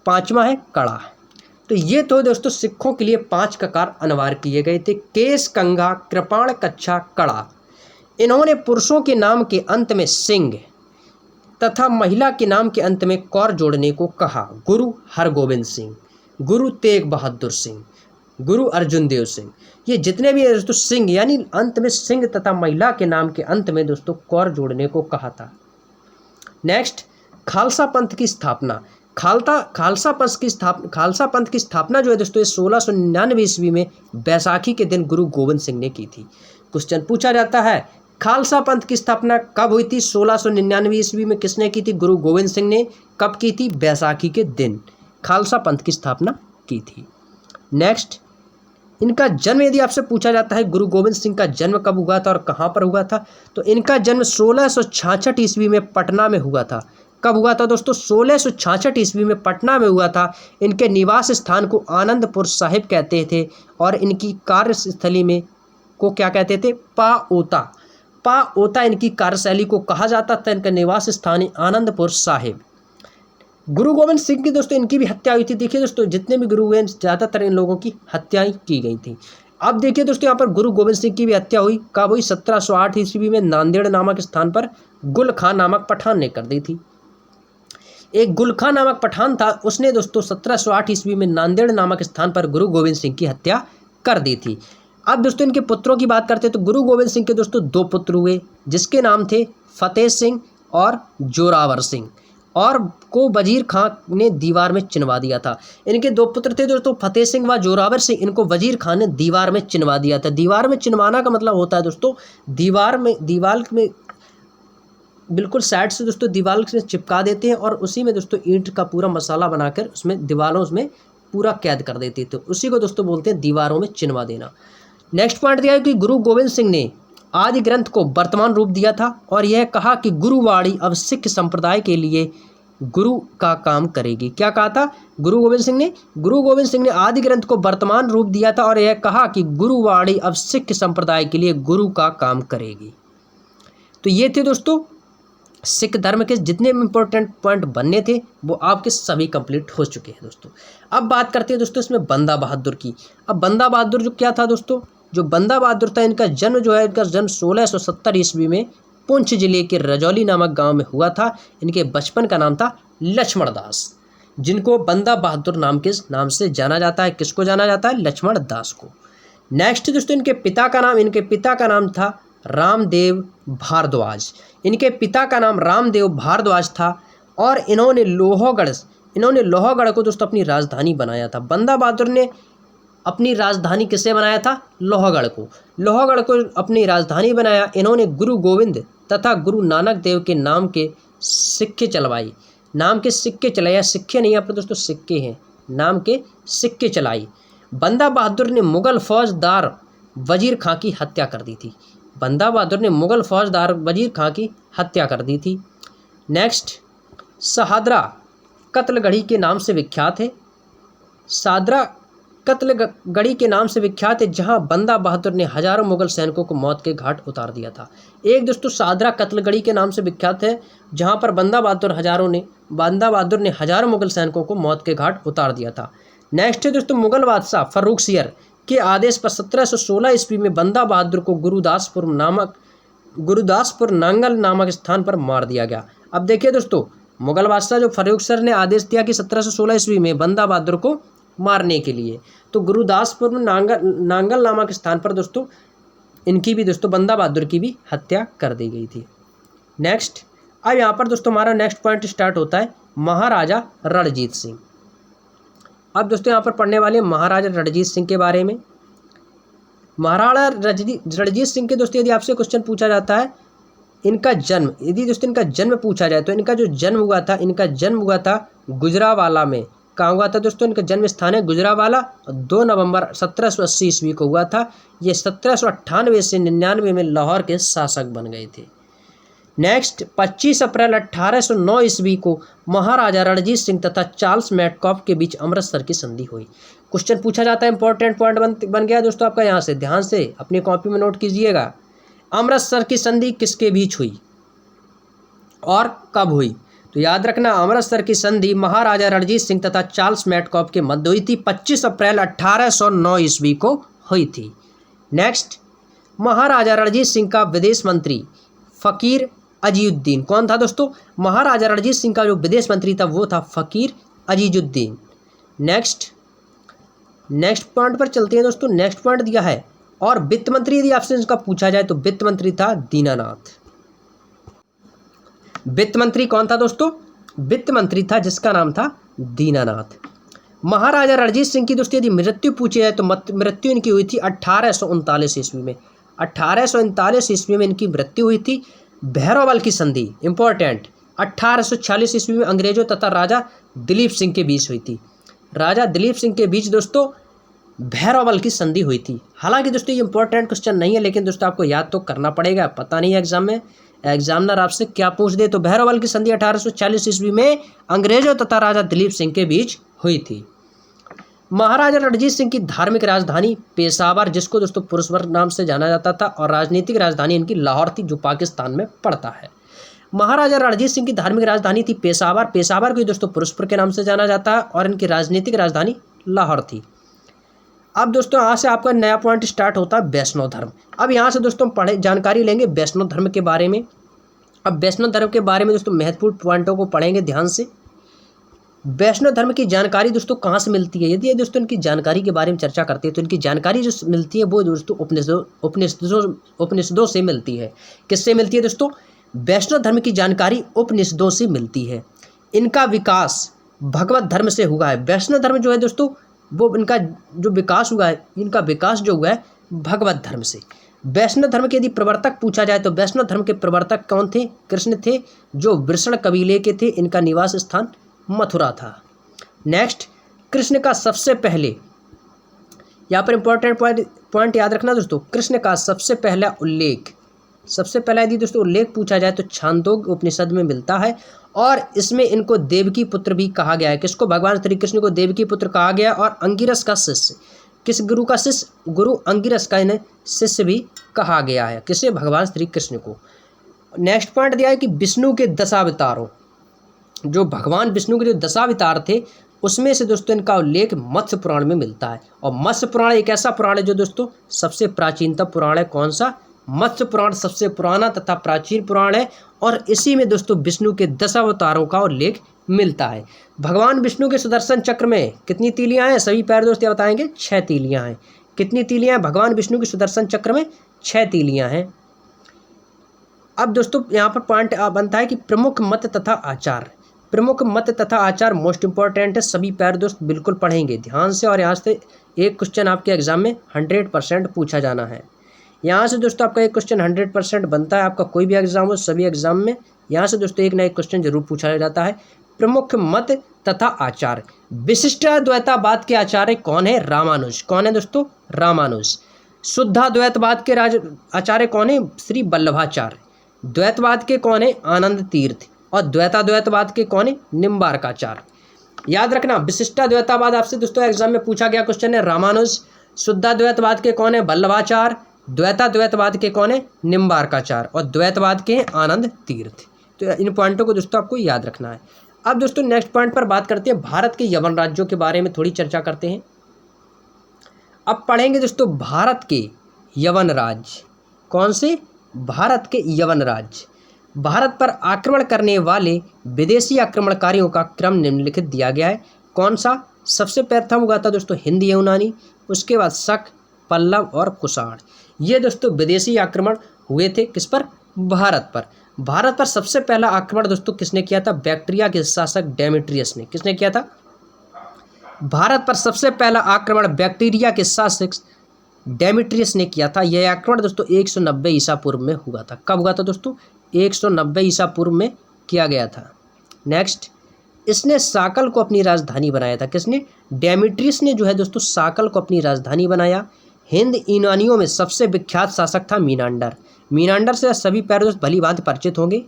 5वां है कड़ा। तो ये तो दोस्तों सिखों के लिए 5 ककार अनिवार्य किए गए थे। केस, कंघा, कृपाण, कच्छा, कड़ा। इन्होंने पुरुषों के नाम के अंत में सिंह तथा महिला के नाम के अंत में कौर जोड़ने को कहा। गुरु हरगोविंद सिंह, गुरु तेग बहादुर सिंह, गुरु अर्जुन देव सिंह, ये जितने भी दोस्तों सिंह यानी अंत में सिंह तथा महिला के नाम के अंत में दोस्तों कौर जोड़ने को कहा था। नेक्स्ट, खालसा पंथ की स्थापना। खालसा पंथ की स्थापना जो है दोस्तों 1699 ईस्वी में बैसाखी के दिन गुरु गोविंद सिंह ने की थी। क्वेश्चन पूछा जाता है खालसा पंथ की स्थापना कब हुई थी? 1699 ईस्वी में किसने की थी? गुरु गोविंद सिंह ने। कब की थी? बैसाखी के दिन खालसा पंथ की स्थापना की थी। नेक्स्ट, इनका जन्म यदि आपसे पूछा जाता है गुरु गोविंद सिंह का जन्म कब हुआ था और कहाँ पर हुआ था, तो इनका जन्म 1666 ईस्वी में पटना में हुआ था। कब हुआ था दोस्तों? 1666 ईस्वी में पटना में हुआ था। इनके निवास स्थान को आनंदपुर साहिब कहते थे और इनकी कार्यस्थली में को क्या कहते थे? पाओता इनकी कार्यशैली को कहा जाता था। इनका निवास स्थान है आनंदपुर साहिब। गुरु गोविंद सिंह की दोस्तों इनकी भी हत्या हुई थी। देखिए दोस्तों जितने भी गुरु हुए ज़्यादातर इन लोगों की हत्याएं की गई थी। अब देखिए दोस्तों यहाँ पर गुरु गोविंद सिंह की भी हत्या हुई। कब हुई? 1708 ईस्वी में नांदेड़ नामक स्थान पर गुल खां नामक पठान ने कर दी थी। एक गुल खां नामक पठान था, उसने दोस्तों 1708 ईस्वी में नांदेड़ नामक स्थान पर गुरु गोविंद सिंह की हत्या कर दी थी। अब दोस्तों इनके पुत्रों की बात करते हैं तो गुरु गोविंद सिंह के दोस्तों 2 पुत्र हुए, जिसके नाम थे फतेह सिंह और जोरावर सिंह, और को वजीर खां ने दीवार में चिनवा दिया था। इनके 2 पुत्र थे दोस्तों फतेह सिंह व जोरावर सिंह, इनको वजीर खां ने दीवार में चिनवा दिया था। दीवार में चिनवाना का मतलब होता है दोस्तों दीवार में बिल्कुल साइड से दोस्तों दीवार से चिपका देते हैं और उसी में दोस्तों ईंट का पूरा मसाला बनाकर उसमें दीवारों में पूरा कैद कर देते थे, उसी को दोस्तों बोलते हैं दीवारों में चिनवा देना। नेक्स्ट पॉइंट दिया है कि गुरु गोविंद सिंह ने आदि ग्रंथ को वर्तमान रूप दिया था और यह कहा कि गुरुवाणी अब सिख संप्रदाय के लिए गुरु का काम करेगी। क्या कहा था गुरु गोविंद सिंह ने आदि ग्रंथ को वर्तमान रूप दिया था और यह कहा कि गुरुवाणी अब सिख संप्रदाय के लिए गुरु का काम करेगी। तो ये थे दोस्तों सिख धर्म के जितने इंपॉर्टेंट पॉइंट बनने थे वो आपके सभी कंप्लीट हो चुके हैं दोस्तों। अब बात करते हैं दोस्तों इसमें बंदा बहादुर की। अब बंदा बहादुर जो क्या था दोस्तों, जो बंदा बहादुर था इनका जन्म जो है, इनका जन्म 1670 ईस्वी में पुंछ जिले के रजौली नामक गांव में हुआ था। इनके बचपन का नाम था लक्ष्मण दास, जिनको बंदा बहादुर नाम से जाना जाता है। किसको जाना जाता है? लक्ष्मण दास को। नेक्स्ट दोस्तों इनके पिता का नाम था रामदेव भारद्वाज। इनके पिता का नाम रामदेव भारद्वाज था और इन्होंने लोहगढ़ को दोस्तों अपनी राजधानी बनाया था। बंदा बहादुर ने अपनी राजधानी किसे बनाया था? लोहगढ़ को अपनी राजधानी बनाया। इन्होंने गुरु गोविंद तथा गुरु नानक देव के नाम के सिक्के चलवाए, सिक्के नहीं यहाँ पर दोस्तों सिक्के हैं, नाम के सिक्के चलाई। बंदा बहादुर ने मुगल फौजदार वजीर खां की हत्या कर दी थी। नेक्स्ट सहादरा कत्लगढ़ी के नाम से विख्यात है। जहां बंदा बहादुर ने हजारों मुगल सैनिकों को मौत के घाट उतार दिया था। एक दोस्तों सहादरा कत्लगढ़ी के नाम से विख्यात है, जहां पर बंदा बहादुर ने हजारों मुगल सैनिकों को मौत के घाट उतार दिया था। नेक्स्ट है दोस्तों मुगल बादशाह फर्रुखसियर के आदेश पर 1716 ईस्वी में बंदा बहादुर को गुरुदासपुर नांगल नामक स्थान पर मार दिया गया। अब देखिए दोस्तों मुगल बादशाह जो फर्रुखसियर ने आदेश दिया कि 1716 ईस्वी में बंदा बहादुर को मारने के लिए, तो गुरुदासपुर में नांगल नामक स्थान पर दोस्तों इनकी भी दोस्तों बंदा बहादुर की भी हत्या कर दी गई थी। नेक्स्ट अब यहाँ पर दोस्तों हमारा नेक्स्ट पॉइंट स्टार्ट होता है महाराजा रणजीत सिंह। अब दोस्तों यहाँ पर पढ़ने वाले महाराजा रणजीत सिंह के बारे में। महाराजा रणजीत सिंह के दोस्तों यदि आपसे क्वेश्चन पूछा जाता है इनका जन्म पूछा जाए तो इनका जन्म हुआ था गुजरावाला में। कहाँ हुआ था दोस्तों? इनका जन्म स्थान है गुजरावाला। 2 नवंबर 1780 ईस्वी को हुआ था। ये 1798 से 99 में लाहौर के शासक बन गए थे। नेक्स्ट 25 अप्रैल 1809 ईस्वी को महाराजा रणजीत सिंह तथा चार्ल्स मैडकॉफ के बीच अमृतसर की संधि हुई। क्वेश्चन पूछा जाता है, इंपॉर्टेंट पॉइंट बन गया दोस्तों आपका, यहाँ से ध्यान से अपनी कॉपी में नोट कीजिएगा। अमृतसर की संधि किसके बीच हुई और कब हुई? तो याद रखना अमृतसर की संधि महाराजा रणजीत सिंह तथा चार्ल्स मैडकॉफ के मध्य हुई थी। 25 अप्रैल 1809 ईस्वी को हुई थी। नेक्स्ट महाराजा रणजीत सिंह का विदेश मंत्री फ़कीर अजीजुद्दीन कौन था दोस्तों? महाराजा रणजीत सिंह का जो विदेश मंत्री था वो था फ़कीर अजीजुद्दीन। नेक्स्ट पॉइंट पर चलते हैं दोस्तों। नेक्स्ट पॉइंट दिया है और वित्त मंत्री यदि आपसे इसका पूछा जाए तो वित्त मंत्री था दीनानाथ। वित्त मंत्री कौन था दोस्तों? वित्त मंत्री था जिसका नाम था दीनानाथ। महाराजा रणजीत सिंह की दोस्तों यदि मृत्यु पूछी जाए तो मृत्यु इनकी हुई थी 1839 ईस्वी में। 1839 ईस्वी में इनकी मृत्यु हुई थी। भैरवबल की संधि इंपॉर्टेंट 1846 ईस्वी में अंग्रेजों तथा राजा दिलीप सिंह के बीच हुई थी। राजा दिलीप सिंह के बीच दोस्तों भैरवबल की संधि हुई थी। हालांकि दोस्तों ये इंपॉर्टेंट क्वेश्चन नहीं है, लेकिन दोस्तों आपको याद तो करना पड़ेगा। पता नहीं है एग्जाम में एग्जामिनर आपसे क्या पूछ दे। तो भैरवबल की संधि 1840 ईस्वी में अंग्रेजों तथा राजा दिलीप सिंह के बीच हुई थी। महाराजा रणजीत सिंह की धार्मिक राजधानी पेशावर, जिसको दोस्तों पुरस्वर नाम से जाना जाता था, और राजनीतिक राजधानी इनकी लाहौर थी जो पाकिस्तान में पड़ता है। महाराजा रणजीत सिंह की धार्मिक राजधानी थी पेशावर। पेशावर को दोस्तों पुरस्पर के नाम से जाना जाता है और इनकी राजनीतिक राजधानी लाहौर थी। अब दोस्तों यहाँ से आपका नया पॉइंट स्टार्ट होता है वैष्णव धर्म। अब यहाँ से दोस्तों जानकारी लेंगे वैष्णव धर्म के बारे में। अब वैष्णव धर्म के बारे में दोस्तों महत्वपूर्ण पॉइंटों को पढ़ेंगे ध्यान से। वैष्णव धर्म की जानकारी दोस्तों कहाँ से मिलती है? यदि दोस्तों इनकी जानकारी के बारे में चर्चा करते हैं तो इनकी जानकारी जो मिलती है वो दोस्तों उपनिषदों से मिलती है। किससे मिलती है दोस्तों? वैष्णव धर्म की जानकारी उपनिषदों से मिलती है। इनका विकास भगवत धर्म से हुआ है। वैष्णव धर्म जो है दोस्तों वो इनका जो विकास हुआ है, इनका विकास जो हुआ है भगवत धर्म से। वैष्णव धर्म के यदि प्रवर्तक पूछा जाए तो वैष्णव धर्म के प्रवर्तक कौन थे? कृष्ण थे, जो वृषण कबीले के थे। इनका निवास स्थान मथुरा था। नेक्स्ट, कृष्ण का सबसे पहले, यहाँ पर इंपॉर्टेंट पॉइंट याद रखना दोस्तों, कृष्ण का सबसे पहला यदि दोस्तों उल्लेख पूछा जाए तो छांदोग्य उपनिषद में मिलता है और इसमें इनको देवकी पुत्र भी कहा गया है। किसको? भगवान श्री कृष्ण को देवकी पुत्र कहा गया और अंगिरस का शिष्य। किस गुरु का शिष्य? गुरु अंगिरस का इन्हें शिष्य भी कहा गया है। किसे? भगवान श्री कृष्ण को। नेक्स्ट पॉइंट दिया है कि विष्णु के दशावतारों, जो भगवान विष्णु के जो दशावतार थे उसमें से दोस्तों इनका उल्लेख मत्स्य पुराण में मिलता है। और मत्स्य पुराण एक ऐसा पुराण है जो दोस्तों सबसे प्राचीनतम पुराण है। कौन सा? मत्स्य पुराण सबसे पुराना तथा प्राचीन पुराण है और इसी में दोस्तों विष्णु के दशावतारों का उल्लेख मिलता है। भगवान विष्णु के सुदर्शन चक्र में कितनी तीलियां हैं? सभी प्यारे दोस्त बताएंगे 6 तीलियां हैं। कितनी तीलियां हैं भगवान विष्णु के सुदर्शन चक्र में? 6 तीलियां हैं। अब दोस्तों यहाँ पर पॉइंट बनता है कि प्रमुख मत तथा आचार। प्रमुख मत तथा आचार मोस्ट इंपॉर्टेंट है। सभी प्यारे दोस्त बिल्कुल पढ़ेंगे ध्यान से और यहाँ से एक क्वेश्चन आपके एग्जाम में 100% पूछा जाना है। यहाँ से दोस्तों आपका एक क्वेश्चन 100% बनता है। आपका कोई भी एग्जाम हो, सभी एग्जाम में यहाँ से दोस्तों एक ना एक क्वेश्चन जरूर पूछा जाता है। प्रमुख मत तथा आचार। विशिष्टाद्वैतवाद के आचार्य कौन है? रामानुज। कौन है दोस्तों? रामानुज। शुद्धाद्वैतवाद के आचार्य कौन है? श्री वल्लभाचार्य। द्वैतवाद के कौन है? आनंद तीर्थ। और द्वैताद्वैतवाद के कौन है? निम्बार्काचार्य। याद रखना, विशिष्टाद्वैतवाद आपसे दोस्तों एग्जाम में पूछा गया क्वेश्चन है रामानुज। शुद्धाद्वैतवाद के कौन है? वल्लभाचार्य। द्वैताद्वैतवाद के कौन है? निम्बार्काचार्य। और द्वैतवाद के हैं आनंद तीर्थ। तो इन पॉइंटों को दोस्तों आपको याद रखना है। अब दोस्तों नेक्स्ट पॉइंट पर बात करते हैं, भारत के यवन राज्यों के बारे में थोड़ी चर्चा करते हैं। अब पढ़ेंगे दोस्तों भारत के यवन राज्य। कौन से? भारत के यवन राज्य। भारत पर आक्रमण करने वाले विदेशी आक्रमणकारियों का क्रम निम्नलिखित दिया गया है। कौन सा? सबसे प्रथम हुआ था दोस्तों हिंद यूनानी, उसके बाद शक, पल्लव और कुषाण। ये दोस्तों विदेशी आक्रमण हुए थे। किस पर? भारत पर। भारत पर सबसे पहला आक्रमण दोस्तों किसने किया था? बैक्ट्रिया के शासक डेमेट्रियस ने। किसने किया था? भारत पर सबसे पहला आक्रमण बैक्टीरिया के शासक डेमेट्रियस ने किया था। यह आक्रमण दोस्तों 190 ईसा पूर्व में हुआ था। कब हुआ था दोस्तों? 190 ईसा पूर्व में किया गया था। नेक्स्ट, इसने साकल को अपनी राजधानी बनाया था। किसने? डेमेट्रियस ने जो है दोस्तों साकल को अपनी राजधानी बनाया। हिंद यूनानियों में सबसे विख्यात शासक था मीनांडर। मीनांडर से सभी प्यारे दोस्त भली भांति परिचित होंगे।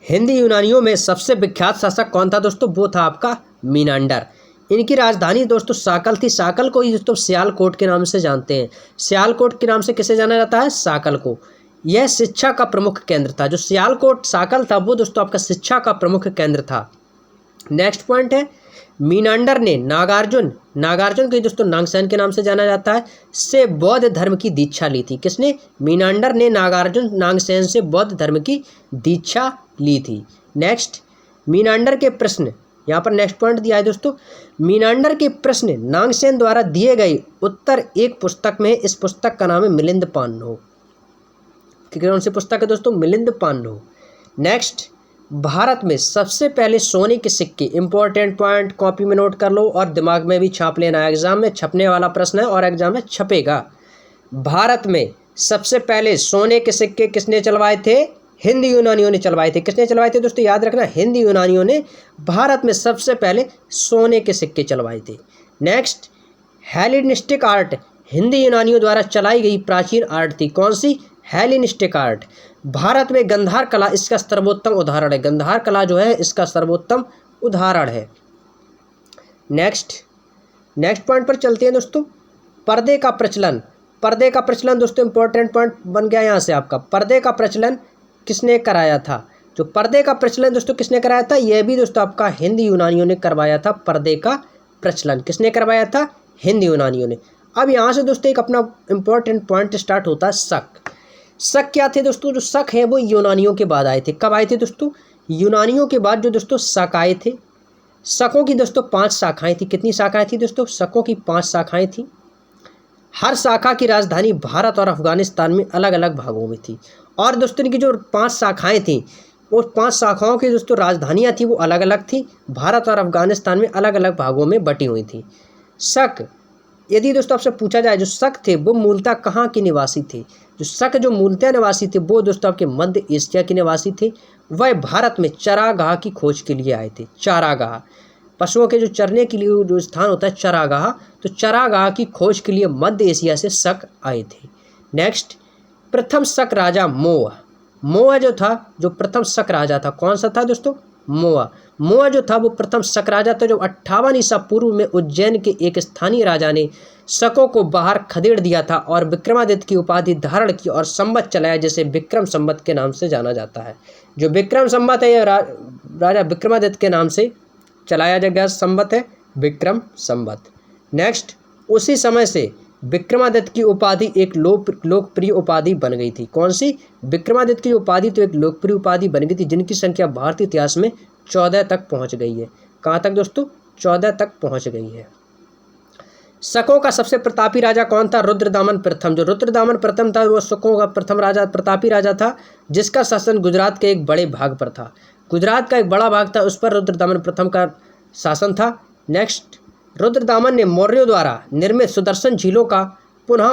हिंद यूनानियों में सबसे विख्यात शासक कौन था दोस्तों? वो था आपका मीनांडर। इनकी राजधानी दोस्तों साकल थी। साकल को ही दोस्तों सियालकोट के नाम से जानते हैं। सियालकोट के नाम से किसे जाना जाता है? साकल को। यह शिक्षा का प्रमुख केंद्र था। जो सियालकोट साकल था वो दोस्तों आपका शिक्षा का प्रमुख केंद्र था। नेक्स्ट पॉइंट है, मीनांडर ने नागार्जुन को दोस्तों नागसेन के नाम से जाना जाता है, से बौद्ध धर्म की दीक्षा ली थी। किसने? मीनांडर ने नागसेन से बौद्ध धर्म की दीक्षा ली थी। नेक्स्ट, मीनांडर के प्रश्न, यहाँ पर नेक्स्ट पॉइंट दिया है दोस्तों, मीनांडर के प्रश्न नागसेन द्वारा दिए गए उत्तर एक पुस्तक में। इस पुस्तक का नाम है मिलिंद पान्हो। कौन सी पुस्तक है दोस्तों? मिलिंद पान्हो। नेक्स्ट, भारत में सबसे पहले सोने के सिक्के। इंपॉर्टेंट पॉइंट कॉपी में नोट कर लो और दिमाग में भी छाप लेना है। एग्जाम में छपने वाला प्रश्न है और एग्जाम में छपेगा। भारत में सबसे पहले सोने के सिक्के किसने चलवाए थे? हिंद यूनानियों ने चलवाए थे। किसने चलवाए थे दोस्तों? याद रखना, हिंद यूनानियों ने भारत में सबसे पहले सोने के सिक्के चलवाए थे। नेक्स्ट, हेलेनिस्टिक आर्ट हिंद यूनानियों द्वारा चलाई गई प्राचीन आर्ट थी। कौन सी? Hellenistic art. भारत में गंधार कला इसका सर्वोत्तम उदाहरण है। गंधार कला जो है इसका सर्वोत्तम उदाहरण है। नेक्स्ट पॉइंट पर चलते हैं दोस्तों, पर्दे का प्रचलन। पर्दे का प्रचलन दोस्तों इंपॉर्टेंट पॉइंट बन गया यहाँ से आपका। पर्दे का प्रचलन किसने कराया था? जो पर्दे का प्रचलन दोस्तों किसने कराया था? यह भी दोस्तों आपका हिंद यूनानियों ने करवाया था। पर्दे का प्रचलन किसने करवाया था? हिंद यूनानियों ने। अब यहाँ से दोस्तों एक अपना इंपॉर्टेंट पॉइंट स्टार्ट होता है, शक। शक क्या थे दोस्तों? जो शक है वो यूनानियों के बाद आए थे। कब आए थे दोस्तों? यूनानियों के बाद जो दोस्तों शक आए थे। शकों की दोस्तों 5 शाखाएं थी। कितनी शाखाएं थी दोस्तों? शकों की 5 शाखाएं थी। हर शाखा की राजधानी भारत और अफगानिस्तान में अलग अलग भागों में थी। और दोस्तों इनकी जो 5 शाखाएं थी, वो 5 शाखाओं की दोस्तों राजधानियाँ थी वो अलग अलग थी, भारत और अफगानिस्तान में अलग अलग भागों में बटी हुई थी। शक, यदि दोस्तों आपसे पूछा जाए, जो शक थे वो मूलतः कहाँ के निवासी थे? जो शक जो मूलतः निवासी थे वो दोस्तों आपके मध्य एशिया के निवासी थे। वह भारत में चारागाह की खोज के लिए आए थे। चारागाह, पशुओं के जो चरने के लिए जो स्थान होता है चारागाह, तो चारागाह की खोज के लिए मध्य एशिया से शक आए थे। नेक्स्ट, प्रथम शक राजा मोआ। मोआ जो था, जो प्रथम शक राजा था, कौन सा था दोस्तों? मोआ। मोआ जो था वो प्रथम शक राजा था, जो 58 ईसा पूर्व में उज्जैन के एक स्थानीय राजा ने शकों को बाहर खदेड़ दिया था और विक्रमादित्य की उपाधि धारण की और संवत चलाया, जिसे विक्रम संवत के नाम से जाना जाता है। जो विक्रम संवत है, यह राजा विक्रमादित्य के नाम से चलाया गया संवत है विक्रम संवत। नेक्स्ट, उसी समय से विक्रमादित्य की उपाधि एक लोकप्रिय उपाधि बन गई थी। कौन सी? विक्रमादित्य की उपाधि तो एक लोकप्रिय उपाधि बन गई थी, जिनकी संख्या भारतीय इतिहास में 14 तक पहुंच गई है। कहाँ तक दोस्तों? 14 तक पहुंच गई है। शकों का सबसे प्रतापी राजा कौन था? रुद्रदामन प्रथम। जो रुद्रदामन प्रथम था वो शकों का प्रथम राजा, प्रतापी राजा था, जिसका शासन गुजरात के एक बड़े भाग पर था। गुजरात का एक बड़ा भाग था, उस पर रुद्रदामन प्रथम का शासन था। नेक्स्ट, रुद्रदामन ने मौर्यों द्वारा निर्मित सुदर्शन झीलों का पुनः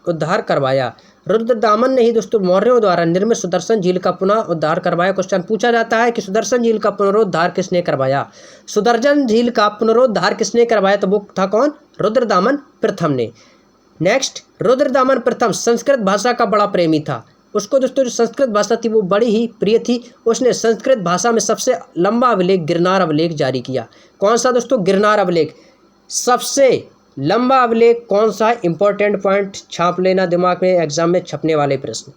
उद्धार करवाया। रुद्रदामन ने ही दोस्तों मौर्यों द्वारा निर्मित सुदर्शन झील का पुनः उद्धार करवाया। क्वेश्चन पूछा जाता है कि सुदर्शन झील का पुनरुद्धार किसने करवाया? सुदर्शन झील का पुनरुद्धार किसने करवाया? तो वो था कौन? रुद्रदामन प्रथम ने। नेक्स्ट, रुद्रदामन प्रथम संस्कृत भाषा का बड़ा प्रेमी था। उसको दोस्तों जो संस्कृत भाषा थी वो बड़ी ही प्रिय थी। उसने संस्कृत भाषा में सबसे लंबा अभिलेख गिरनार अभिलेख जारी किया। कौन सा दोस्तों? गिरनार अभिलेख। सबसे लंबा अभिलेख कौन सा है? इंपॉर्टेंट पॉइंट छाप लेना दिमाग में, एग्जाम में छपने वाले प्रश्न।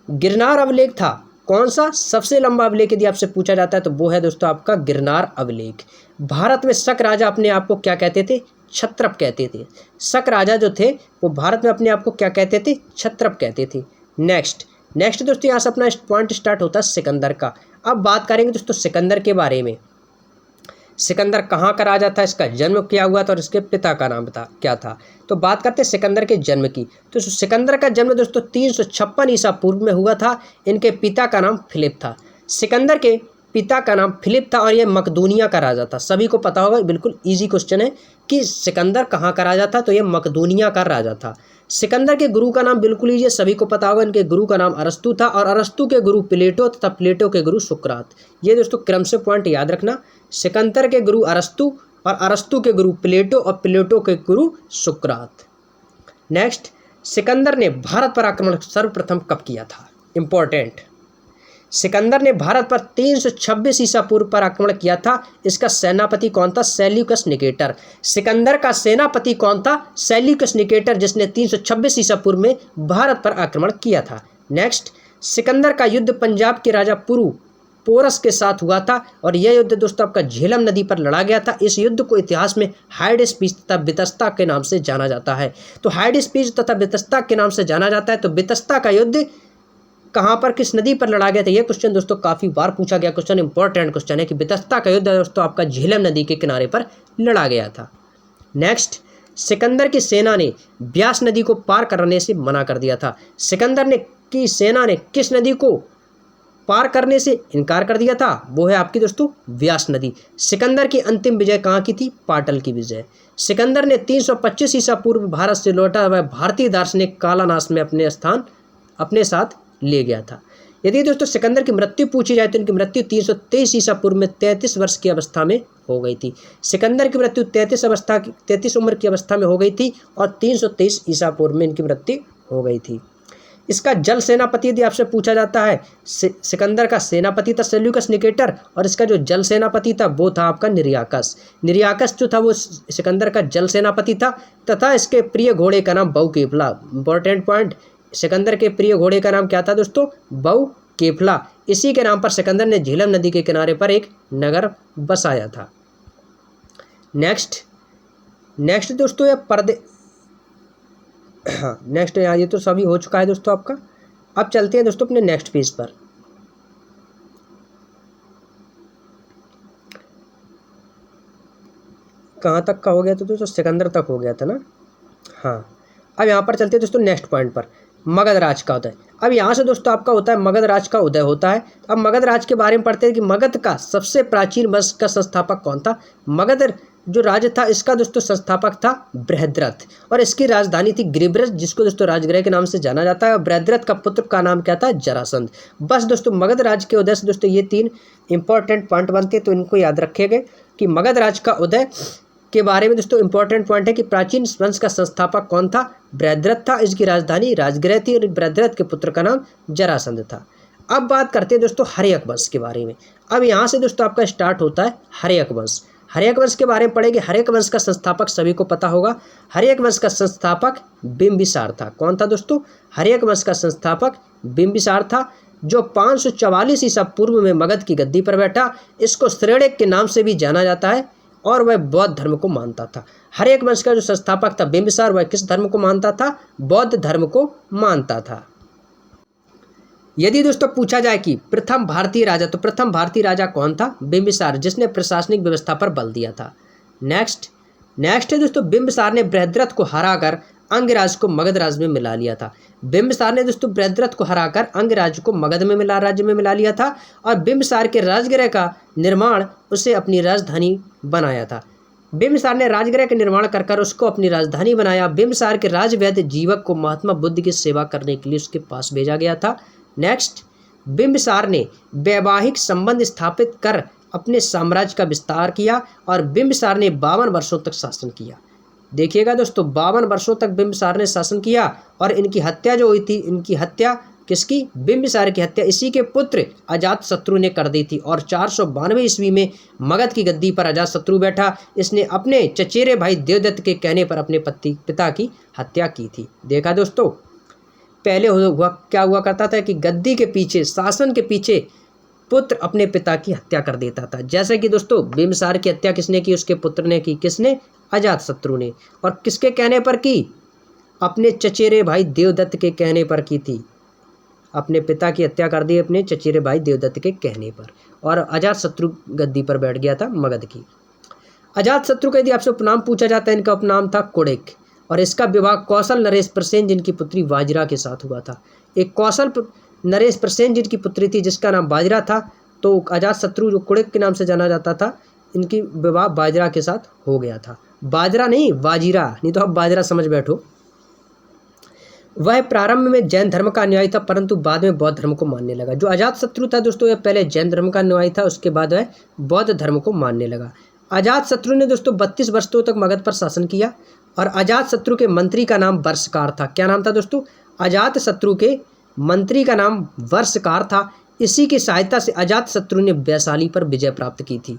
गिरनार अभिलेख था। कौन सा? सबसे लंबा अभिलेख यदि आपसे पूछा जाता है तो वो है दोस्तों आपका गिरनार अभिलेख। भारत में शक राजा अपने आप को क्या कहते थे? क्षत्रप कहते थे। शक राजा जो थे वो भारत में अपने आप को क्या कहते थे? क्षत्रप कहते थे। नेक्स्ट दोस्तों यहाँ से अपना पॉइंट स्टार्ट होता है सिकंदर का। अब बात करेंगे दोस्तों सिकंदर के बारे में। सिकंदर कहाँ का राजा था, इसका जन्म क्या हुआ था और इसके पिता का नाम क्या था? तो बात करते हैं सिकंदर के जन्म की। तो सिकंदर का जन्म दोस्तों 356 ईसा पूर्व में हुआ था। इनके पिता का नाम फिलिप था। सिकंदर के पिता का नाम फिलिप था और यह मकदूनिया का राजा था। सभी को पता होगा, बिल्कुल इजी क्वेश्चन है कि सिकंदर कहाँ का राजा था, तो यह मकदूनिया का राजा था। सिकंदर के गुरु का नाम बिल्कुल इजी है, सभी को पता होगा, इनके गुरु का नाम अरस्तु था और अरस्तु के गुरु प्लेटो तथा प्लेटो के गुरु सुकरात। ये दोस्तों क्रम से पॉइंट याद रखना। सिकंदर के गुरु अरस्तु और अरस्तु के गुरु प्लेटो और प्लेटो के गुरु सुकरात। नेक्स्ट, सिकंदर ने भारत पर आक्रमण सर्वप्रथम कब किया था? इंपॉर्टेंट, सिकंदर ने भारत पर 326 ईसा पूर्व पर आक्रमण किया था। इसका सेनापति कौन था? Seleucus Nicator. सिकंदर का सेनापति कौन था? सेल्यूकस निकेटर, जिसने 326 ईसा पूर्व में भारत पर आक्रमण किया था। नेक्स्ट, सिकंदर का युद्ध पंजाब के राजा पोरस के साथ हुआ था और यह युद्ध दोस्तों आपका झेलम नदी पर लड़ा गया था। इस युद्ध को इतिहास में हाइडेस्पीस तथा बितस्ता के नाम से जाना जाता है। तो हाइडेस्पीस तथा बितस्ता के नाम से जाना जाता है। तो बितस्ता का युद्ध कहाँ पर, किस नदी पर लड़ा गया था? यह क्वेश्चन दोस्तों काफ़ी बार पूछा गया क्वेश्चन, इंपॉर्टेंट क्वेश्चन है कि बितस्ता का युद्ध दोस्तों आपका झेलम नदी के किनारे पर लड़ा गया था। नेक्स्ट, सिकंदर की सेना ने ब्यास नदी को पार करने से मना कर दिया था। सिकंदर की सेना ने किस नदी को पार करने से इनकार कर दिया था? वो है आपकी दोस्तों व्यास नदी। सिकंदर की अंतिम विजय कहाँ की थी? पाटल की विजय। सिकंदर ने 325 ईसा पूर्व भारत से लौटा हुआ भारतीय दार्शनिक कालानास में अपने साथ ले गया था। यदि दोस्तों सिकंदर की मृत्यु पूछी जाए तो इनकी मृत्यु 323 ईसा पूर्व में 33 वर्ष की अवस्था में हो गई थी। सिकंदर की मृत्यु 33 उम्र की अवस्था में हो गई थी और 323 ईसा पूर्व में इनकी मृत्यु हो गई थी। इसका जल सेनापति यदि आपसे पूछा जाता है, सिकंदर का सेनापति था सेल्यूकस निकेटर और इसका जो जल सेनापति था वो था आपका निर्याकस। निर्याकस जो था वो सिकंदर का जल सेनापति था तथा इसके प्रिय घोड़े का नाम बहुकेफला। इंपॉर्टेंट पॉइंट, सिकंदर के प्रिय घोड़े का नाम क्या था दोस्तों? बहुकेफला। इसी के नाम पर सिकंदर ने झेलम नदी के किनारे पर एक नगर बसाया था। नेक्स्ट दोस्तों नेक्स्ट यहाँ ये तो सभी हो चुका है दोस्तों आपका। अब चलते हैं दोस्तों अपने नेक्स्ट पेज पर। कहाँ तक का हो गया था दोस्तों? सिकंदर तक हो गया था ना। हाँ, अब यहाँ पर चलते हैं दोस्तों नेक्स्ट पॉइंट पर, मगध राज का उदय। अब यहाँ से दोस्तों आपका होता है मगध राज का उदय होता है। अब मगध राज के बारे में पढ़ते हैं कि मगध का सबसे प्राचीन वंश का संस्थापक कौन था। मगध जो राज्य था इसका दोस्तों संस्थापक था बृहद्रथ, और इसकी राजधानी थी गिरिब्रज, जिसको दोस्तों राजगृह के नाम से जाना जाता है। और बृहद्रथ का पुत्र का नाम क्या था? जरासंध। बस दोस्तों मगध राज के उदय से दोस्तों ये 3 इंपॉर्टेंट पॉइंट बनते हैं, तो इनको याद रखिएगा कि मगध राज का उदय के बारे में दोस्तों इंपॉर्टेंट पॉइंट है कि प्राचीन वंश का संस्थापक कौन था? बृहद्रथ था। इसकी राजधानी राजगृह थी और बृहद्रथ के पुत्र का नाम जरासंध था। अब बात करते हैं दोस्तों हर्यक वंश के बारे में। अब यहाँ से दोस्तों आपका स्टार्ट होता है हर्यक वंश। हर्यक वंश के बारे में पढ़ेंगे। हर्यक वंश का संस्थापक सभी को पता होगा। हर्यक वंश का संस्थापक बिंबिसार था। कौन था दोस्तों? हर्यक वंश का संस्थापक बिंबिसार था, जो 544 ईसा पूर्व में मगध की गद्दी पर बैठा। इसको श्रेणिक के नाम से भी जाना जाता है और वह बौद्ध धर्म को मानता था। हर्यक वंश का जो संस्थापक था बिंबिसार, वह किस धर्म को मानता था? बौद्ध धर्म को मानता था। यदि दोस्तों पूछा जाए कि प्रथम भारतीय राजा, तो प्रथम भारतीय राजा कौन था? बिंबिसार, जिसने प्रशासनिक व्यवस्था पर बल दिया था। नेक्स्ट है दोस्तों बिंबिसार ने बृहद्रथ को हराकर अंगराज को मगध राज्य में मिला लिया था। बिंबिसार ने दोस्तों बृहद्रथ को हराकर अंगराज्य को मगध में राज्य में मिला लिया था, और बिंबिसार के राजगृह का निर्माण उसे अपनी राजधानी बनाया था। बिंबिसार ने राजगृह का निर्माण कर उसको अपनी राजधानी बनाया। बिंबिसार के राजवैद्य जीवक को महात्मा बुद्ध की सेवा करने के लिए उसके पास भेजा गया था। नेक्स्ट, बिंबिसार ने वैवाहिक संबंध स्थापित कर अपने साम्राज्य का विस्तार किया, और बिंबिसार ने 52 वर्षों तक शासन किया। देखिएगा दोस्तों 52 वर्षों तक बिंबिसार ने शासन किया, और इनकी हत्या जो हुई थी, इनकी हत्या किसकी? बिंबिसार की हत्या इसी के पुत्र अजातशत्रु ने कर दी थी। और 492 ईस्वी में मगध की गद्दी पर अजातशत्रु बैठा। इसने अपने चचेरे भाई देवदत्त के कहने पर अपने पिता की हत्या की थी। देखा दोस्तों, पहले क्या हुआ करता था कि गद्दी के पीछे, शासन के पीछे पुत्र अपने पिता की हत्या कर देता था। जैसे कि दोस्तों बिंबिसार की हत्या किसने की? उसके पुत्र ने की। किसने? अजातशत्रु ने। और किसके कहने पर की? अपने चचेरे भाई देवदत्त के कहने पर की थी। अपने पिता की हत्या कर दी अपने चचेरे भाई देवदत्त के कहने पर, और अजातशत्रु गद्दी पर बैठ गया था मगध की। अजातशत्रु का यदि आपसे उपनाम पूछा जाता है, इनका उपनाम था कुड़िक, और इसका विवाह कौशल नरेश प्रसेन जिनकी पुत्री वाजिरा के साथ हुआ था। एक कौशल नरेश प्रसेन जिनकी पुत्री थी जिसका नाम वाजिरा था, तो अजातशत्रु जो कुड़िक के नाम से जाना जाता था, इनकी विवाह वाजिरा के साथ हो गया था। बाजरा नहीं, वाजिरा, नहीं तो आप बाजरा समझ बैठो। वह प्रारंभ में जैन धर्म का अनुयायी था, परंतु बाद में बौद्ध धर्म को मानने लगा। जो अजातशत्रु था दोस्तों, यह पहले जैन धर्म का अनुयायी था, उसके बाद वह बौद्ध धर्म को मानने लगा। अजातशत्रु ने दोस्तों 32 वर्षों तक मगध पर शासन किया, और अजातशत्रु के मंत्री का नाम वर्षकार था। क्या नाम था दोस्तों? अजातशत्रु के मंत्री का नाम वर्षकार था। इसी की सहायता से अजातशत्रु ने वैशाली पर विजय प्राप्त की थी।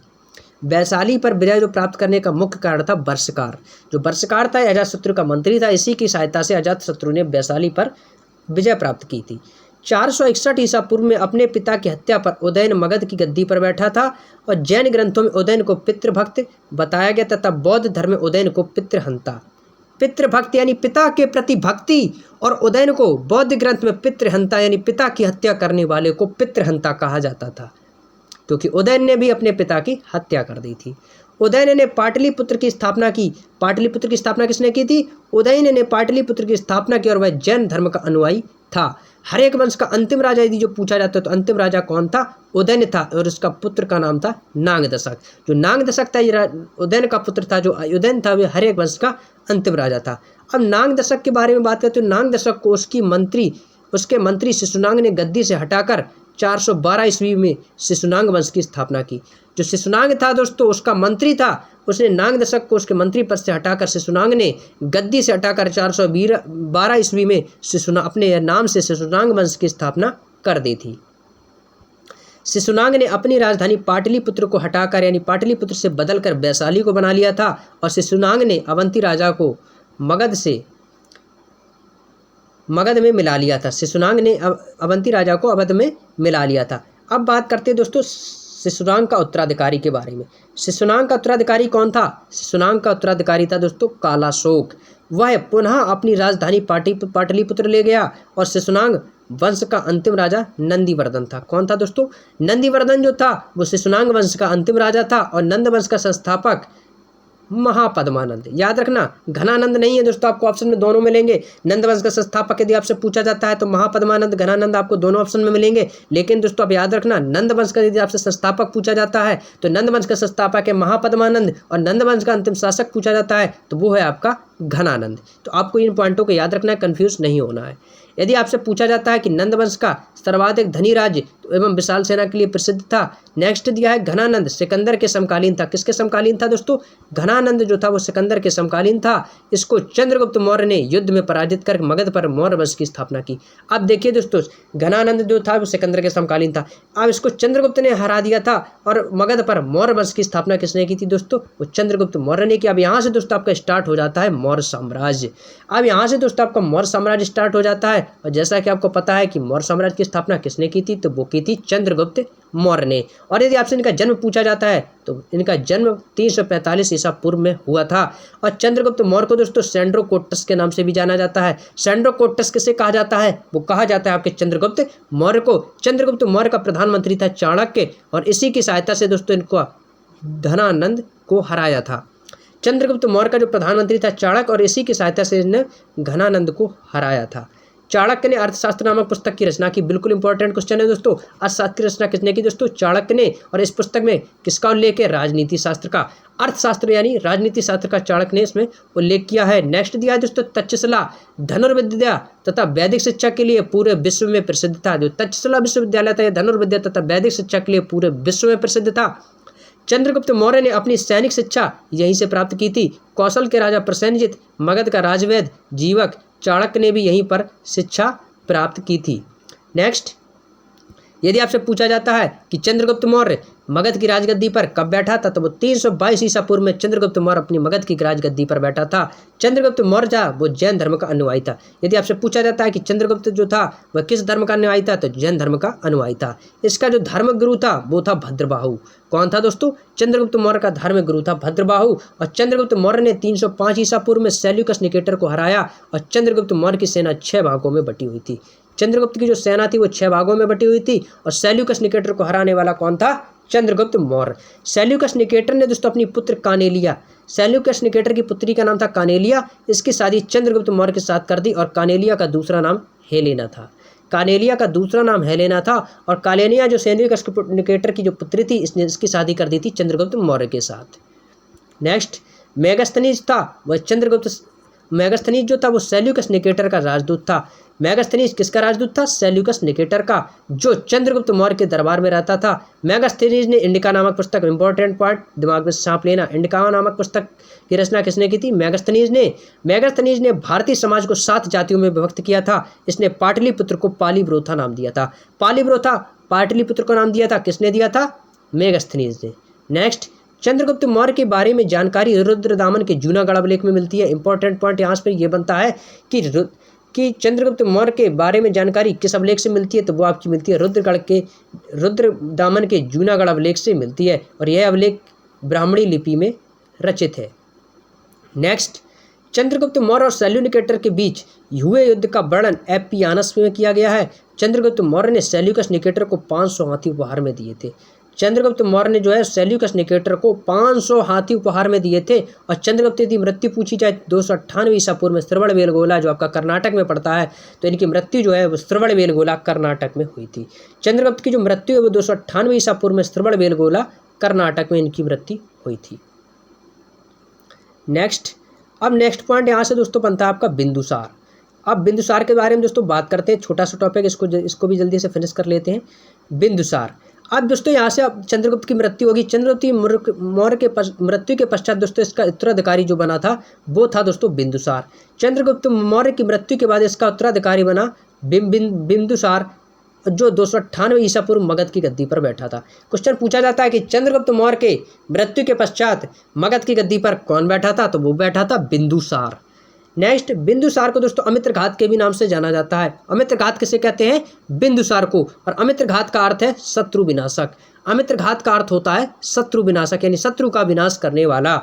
वैशाली पर विजय जो प्राप्त करने का मुख्य कारण था वर्षकार। जो वर्षकार था अजातशत्रु का मंत्री था। इसी की सहायता से अजातशत्रु ने वैशाली पर विजय प्राप्त की थी। 461 ईसा पूर्व में अपने पिता की हत्या पर उदयन मगध की गद्दी पर बैठा था, और जैन ग्रंथों में उदयन को पितृभक्त बताया गया तथा बौद्ध धर्म में उदयन को पितृहंता। पितृभक्त यानी पिता के प्रति भक्ति, और उदयन को बौद्ध ग्रंथ में पितृहंता यानी पिता की हत्या करने वाले को पितृहंता कहा जाता था, क्योंकि उदयन ने भी अपने पिता की हत्या कर दी थी। उदयन ने पाटलिपुत्र की स्थापना की। पाटलिपुत्र की स्थापना किसने की थी? उदयन ने पाटलिपुत्र की स्थापना की, और वह जैन धर्म का अनुयायी था। हर्यक वंश का अंतिम राजा यदि जो पूछा जाता है, तो अंतिम राजा कौन था? उदयन था, और उसका पुत्र का नाम था नागदशक। जो नागदशक था ये उदयन का पुत्र था। जो उदयन था वह हर्यक वंश का अंतिम राजा था। अब नागदशक के बारे में बात करते हैं, तो नागदशक को उसके मंत्री शिशुनाग ने गद्दी से हटाकर 412 ईस्वी में शिशुनाग वंश की स्थापना की। जो शिशुनाग था दोस्तों, उसका मंत्री था, उसने नागदशक को उसके मंत्री पद से हटाकर शिशुनाग ने गद्दी से हटाकर 412 ईस्वी में अपने नाम से शिशुनाग वंश की स्थापना कर दी थी। शिशुनाग ने अपनी राजधानी पाटलिपुत्र को हटाकर यानी पाटलिपुत्र से बदलकर वैशाली को बना लिया था, और शिशुनाग ने अवंती राजा को मगध में मिला लिया था। शिशुनाग ने अवंती राजा को अवध में मिला लिया था। अब बात करते हैं दोस्तों शिशुनाग का उत्तराधिकारी के बारे में। शिशुनाग का उत्तराधिकारी कौन था? शिशुनाग का उत्तराधिकारी था दोस्तों कालाशोक। वह पुनः अपनी राजधानी पाटलिपुत्र ले गया, और शिशुनाग वंश का अंतिम राजा नंदीवर्धन था। कौन था दोस्तों? नंदीवर्धन जो था वो शिशुनाग वंश का अंतिम राजा था, और नंद वंश का संस्थापक महापद्मानंद। याद रखना, घनानंद नहीं है दोस्तों, आपको ऑप्शन में दोनों मिलेंगे। नंद वंश का संस्थापक यदि आपसे पूछा जाता है तो महापद्मानंद, घनानंद आपको दोनों ऑप्शन में मिलेंगे। लेकिन दोस्तों आप याद रखना, नंद वंश का यदि आपसे संस्थापक पूछा जाता है तो नंद वंश का संस्थापक है महापद्मानंद, और नंद वंश का अंतिम शासक पूछा जाता है तो वो है आपका घनानंद। तो आपको इन पॉइंटों को याद रखना है, कंफ्यूज नहीं होना है। यदि आपसे पूछा जाता है कि नंद वंश का सर्वाधिक धनी राज्य एवं विशाल सेना के लिए प्रसिद्ध था, नेक्स्ट दिया है घनानंद सिकंदर के समकालीन था। किसके समकालीन था दोस्तों? घनानंद जो था वो सिकंदर के समकालीन था। इसको चंद्रगुप्त मौर्य ने युद्ध में पराजित कर मगध पर मौर्य वंश की स्थापना की। अब देखिए दोस्तों, घनानंद जो था वो सिकंदर के समकालीन था, अब इसको चंद्रगुप्त ने हरा दिया था, और मगध पर मौर्य वंश की स्थापना किसने की थी दोस्तों? वो चंद्रगुप्त मौर्य ने की। अब यहाँ से दोस्तों आपका स्टार्ट हो जाता है मौर्य साम्राज्य। अब यहाँ से दोस्तों आपका मौर्य साम्राज्य स्टार्ट हो जाता है, और जैसा कि आपको पता है कि मौर्य साम्राज्य की स्थापना किसने की थी, तो वो की थी चंद्रगुप्त मौर्य ने। और यदि आपसे इनका जन्म पूछा जाता है तो इनका जन्म 345 ईसा पूर्व में हुआ था। और चंद्रगुप्त मौर्य को दोस्तों सैंड्रोकोटस के नाम से भी जाना जाता है। सैंड्रोकोटस किसे कहा जाता है? वो कहा जाता है आपके चंद्रगुप्त मौर्य को। चंद्रगुप्त मौर्य का प्रधानमंत्री था चाणक्य, और इसी की सहायता से दोस्तों इनको घनानंद को हराया था। चंद्रगुप्त मौर्य का जो प्रधानमंत्री था चाणक्य, और इसी की सहायता से इसने घनानंद को हराया था। चाणक्य ने अर्थशास्त्र नामक पुस्तक की रचना की। बिल्कुल इंपॉर्टेंट क्वेश्चन है दोस्तों, अर्थशास्त्र की रचना किसने की दोस्तों? चाणक्य ने। और इस पुस्तक में किसका उल्लेख है? राजनीति शास्त्र का। अर्थशास्त्र यानी राजनीति शास्त्र का चाणक्य ने इसमें उल्लेख किया है। नेक्स्ट दिया है दोस्तों तक्षशिला धनुर्विद्या तथा वैदिक शिक्षा के लिए पूरे विश्व में प्रसिद्ध था। जो तक्षशिला विश्वविद्यालय था, धनुर्विद्या तथा वैदिक शिक्षा के लिए पूरे विश्व में प्रसिद्ध था। चंद्रगुप्त मौर्य ने अपनी सैनिक शिक्षा यहीं से प्राप्त की थी। कौशल के राजा प्रसेनजित, मगध का राजवैद जीवक चाणक्य ने भी यहीं पर शिक्षा प्राप्त की थी। नेक्स्ट, यदि आपसे पूछा जाता है कि चंद्रगुप्त मौर्य मगध की राजगद्दी पर कब बैठा था, तो वो 322 ईसा पूर्व में चंद्रगुप्त मौर्य अपनी मगध की राजगद्दी पर बैठा था। चंद्रगुप्त मौर्य था वो जैन धर्म का अनुयायी था। यदि आपसे पूछा जाता है कि चंद्रगुप्त जो था वह किस धर्म का अनुयायी था, तो जैन धर्म का अनुयायी था। इसका जो धर्म गुरु था वो था भद्रबाहु। कौन था दोस्तों? चंद्रगुप्त मौर्य का धार्मिक गुरु था भद्रबाहु। और चंद्रगुप्त मौर्य ने 305 ईसा पूर्व में सेल्यूकस निकेटर को हराया, और चंद्रगुप्त मौर्य की सेना 6 भागों में बटी हुई थी। चंद्रगुप्त की जो सेना थी वो 6 भागों में बटी हुई थी, और सेल्यूकस निकेटर को हराने वाला कौन था? चंद्रगुप्त मौर्य। सेल्यूकस निकेटर ने दोस्तों अपनी पुत्र कानेलिया, सेल्यूकस निकेटर की पुत्री का नाम था कानेलिया, इसकी शादी चंद्रगुप्त मौर्य के साथ कर दी, और कानेलिया का दूसरा नाम हेलेना था। कानेलिया का दूसरा नाम हेलेना था, और कालेनिया जो सेल्यूकस निकेटर की जो पुत्री थी इसकी शादी कर दी थी चंद्रगुप्त मौर्य के साथ। नेक्स्ट, मेगास्थनीज था वह मेगास्थनीज जो था वो सेल्यूकस निकेटर का राजदूत था। मेगास्थनीज किसका राजदूत था? सेल्यूकस निकेटर का, जो चंद्रगुप्त मौर्य के दरबार में रहता था। मेगास्थनीज ने इंडिका नामक पुस्तक, इंपॉर्टेंट पॉइंट दिमाग में छाप लेना, इंडिका नामक पुस्तक की रचना किसने की थी? मेगास्थनीज ने। मेगास्थनीज ने भारतीय समाज को 7 जातियों में विभक्त किया था। इसने पाटलिपुत्र को पालीब्रोथा नाम दिया था। पालीब्रोथा पाटलिपुत्र को नाम दिया था, किसने दिया था? मेगास्थनीज ने। नेक्स्ट, चंद्रगुप्त मौर्य के बारे में जानकारी रुद्रदामन के जूनागढ़ अभिलेख में मिलती है। इंपॉर्टेंट पॉइंट यहाँ पर ये बनता है कि चंद्रगुप्त मौर्य के बारे में जानकारी किस अभिलेख से मिलती है, तो वो आपकी मिलती है रुद्रदामन के जूनागढ़ अभिलेख से मिलती है, और यह अभिलेख ब्राह्मणी लिपि में रचित है। नेक्स्ट, चंद्रगुप्त मौर्य और सेल्यूनिकेटर के बीच हुए युद्ध का वर्णन एपियानस में किया गया है। चंद्रगुप्त मौर्य ने सेल्यूकस निकेटर को 500 हाथी उपहार में दिए थे। चंद्रगुप्त मौर्य ने जो है सेल्यूकस निकेटर को 500 हाथी उपहार में दिए थे। और चंद्रगुप्त की मृत्यु पूछी जाए 298 ईसा पूर्व में श्रवणबेलगोला जो आपका कर्नाटक में पड़ता है, तो इनकी मृत्यु जो है वो श्रवणबेलगोला कर्नाटक में हुई थी। चंद्रगुप्त की जो मृत्यु है वो 298 ईसा पूर्व में श्रवणबेलगोला कर्नाटक में इनकी मृत्यु हुई थी। नेक्स्ट, अब नेक्स्ट पॉइंट यहाँ से दोस्तों बनता है आपका बिंदुसार। अब बिंदुसार के बारे में दोस्तों बात करते हैं, छोटा सा टॉपिक, इसको भी जल्दी से फिनिश कर लेते हैं। बिंदुसार, अब दोस्तों यहाँ से अब चंद्रगुप्त की मृत्यु होगी। चंद्रगुप्त मौर्य के मृत्यु के पश्चात दोस्तों इसका उत्तराधिकारी जो बना था वो था दोस्तों बिंदुसार। चंद्रगुप्त मौर्य की मृत्यु के बाद इसका उत्तराधिकारी बना बिंदुसार, जो 298 ईसा पूर्व मगध की गद्दी पर बैठा था। क्वेश्चन पूछा जाता है कि चंद्रगुप्त मौर्य के मृत्यु के पश्चात मगध की गद्दी पर कौन बैठा था, तो वो बैठा था बिंदुसार। नेक्स्ट, बिंदुसार को दोस्तों अमित्रघात के भी नाम से जाना जाता है। अमित्रघात किसे कहते हैं? बिंदुसार को। और अमित्रघात का अर्थ है शत्रु विनाशक। अमित्रघात का अर्थ होता है शत्रु विनाशक, यानी शत्रु का विनाश करने वाला।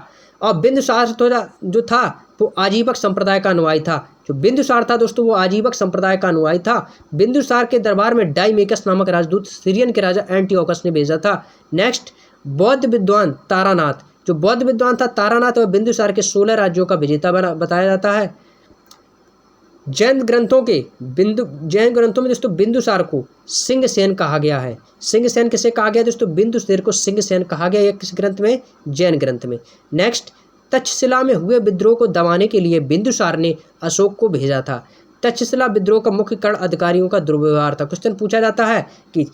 और बिंदुसार जो था वो आजीवक संप्रदाय का अनुयायी था। जो बिंदुसार था दोस्तों वो आजीवक संप्रदाय का अनुयायी था। बिंदुसार के दरबार में डाइमेकस नामक राजदूत सीरियन के राजा एंटियोकस ने भेजा था। नेक्स्ट, बौद्ध विद्वान तारानाथ जो बौद्ध विद्वान था तारानाथ, वह बिंदुसार के 16 राज्यों का विजेता बताया जाता है। जैन ग्रंथों में दोस्तों बिंदुसार को सिंहसेन कहा गया है। सिंहसेन किसे कहा गया दोस्तों? बिंदुसार को सिंहसेन कहा गया। यह किस ग्रंथ में? जैन ग्रंथ में। नेक्स्ट, तक्षशिला में हुए विद्रोह को दबाने के लिए बिंदुसार ने अशोक को भेजा था। तक्षशिला विद्रोह का मुख्य कारण अधिकारियों का दुर्व्यवहार था। क्वेश्चन पूछा जाता है कि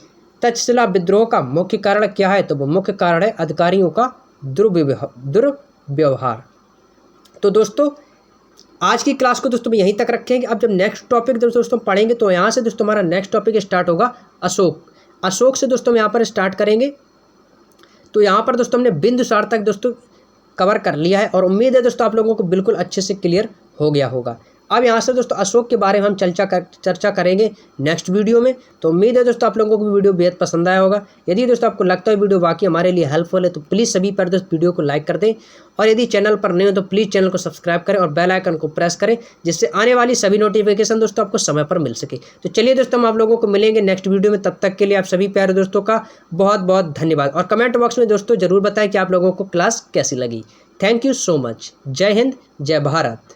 तक्षशिला विद्रोह का मुख्य कारण क्या है? तो वो मुख्य कारण है अधिकारियों का दुर्व्यवहार। तो दोस्तों आज की क्लास को दोस्तों यहीं तक रखेंगे। अब जब नेक्स्ट टॉपिक दोस्तों पढ़ेंगे तो यहाँ से दोस्तों हमारा नेक्स्ट टॉपिक स्टार्ट होगा अशोक से दोस्तों हम यहाँ पर स्टार्ट करेंगे। तो यहाँ पर दोस्तों हमने बिंदुसार तक दोस्तों कवर कर लिया है और उम्मीद है दोस्तों आप लोगों को बिल्कुल अच्छे से क्लियर हो गया होगा। अब यहाँ से दोस्तों अशोक के बारे में हम चर्चा करेंगे नेक्स्ट वीडियो में। तो उम्मीद है दोस्तों आप लोगों को वीडियो बेहद पसंद आया होगा। यदि दोस्तों आपको लगता है वीडियो वाकई हमारे लिए हेल्पफुल है तो प्लीज़ सभी पर दोस्त वीडियो को लाइक कर दें और यदि चैनल पर नए हो तो प्लीज़ चैनल को सब्सक्राइब करें और बेल आइकन को प्रेस करें, जिससे आने वाली सभी नोटिफिकेशन दोस्तों आपको समय पर मिल सके। तो चलिए दोस्तों हम आप लोगों को मिलेंगे नेक्स्ट वीडियो में। तब तक के लिए आप सभी प्यारे दोस्तों का बहुत बहुत धन्यवाद और कमेंट बॉक्स में दोस्तों जरूर बताएं कि आप लोगों को क्लास कैसी लगी। Thank you so much. जय हिंद, जय भारत।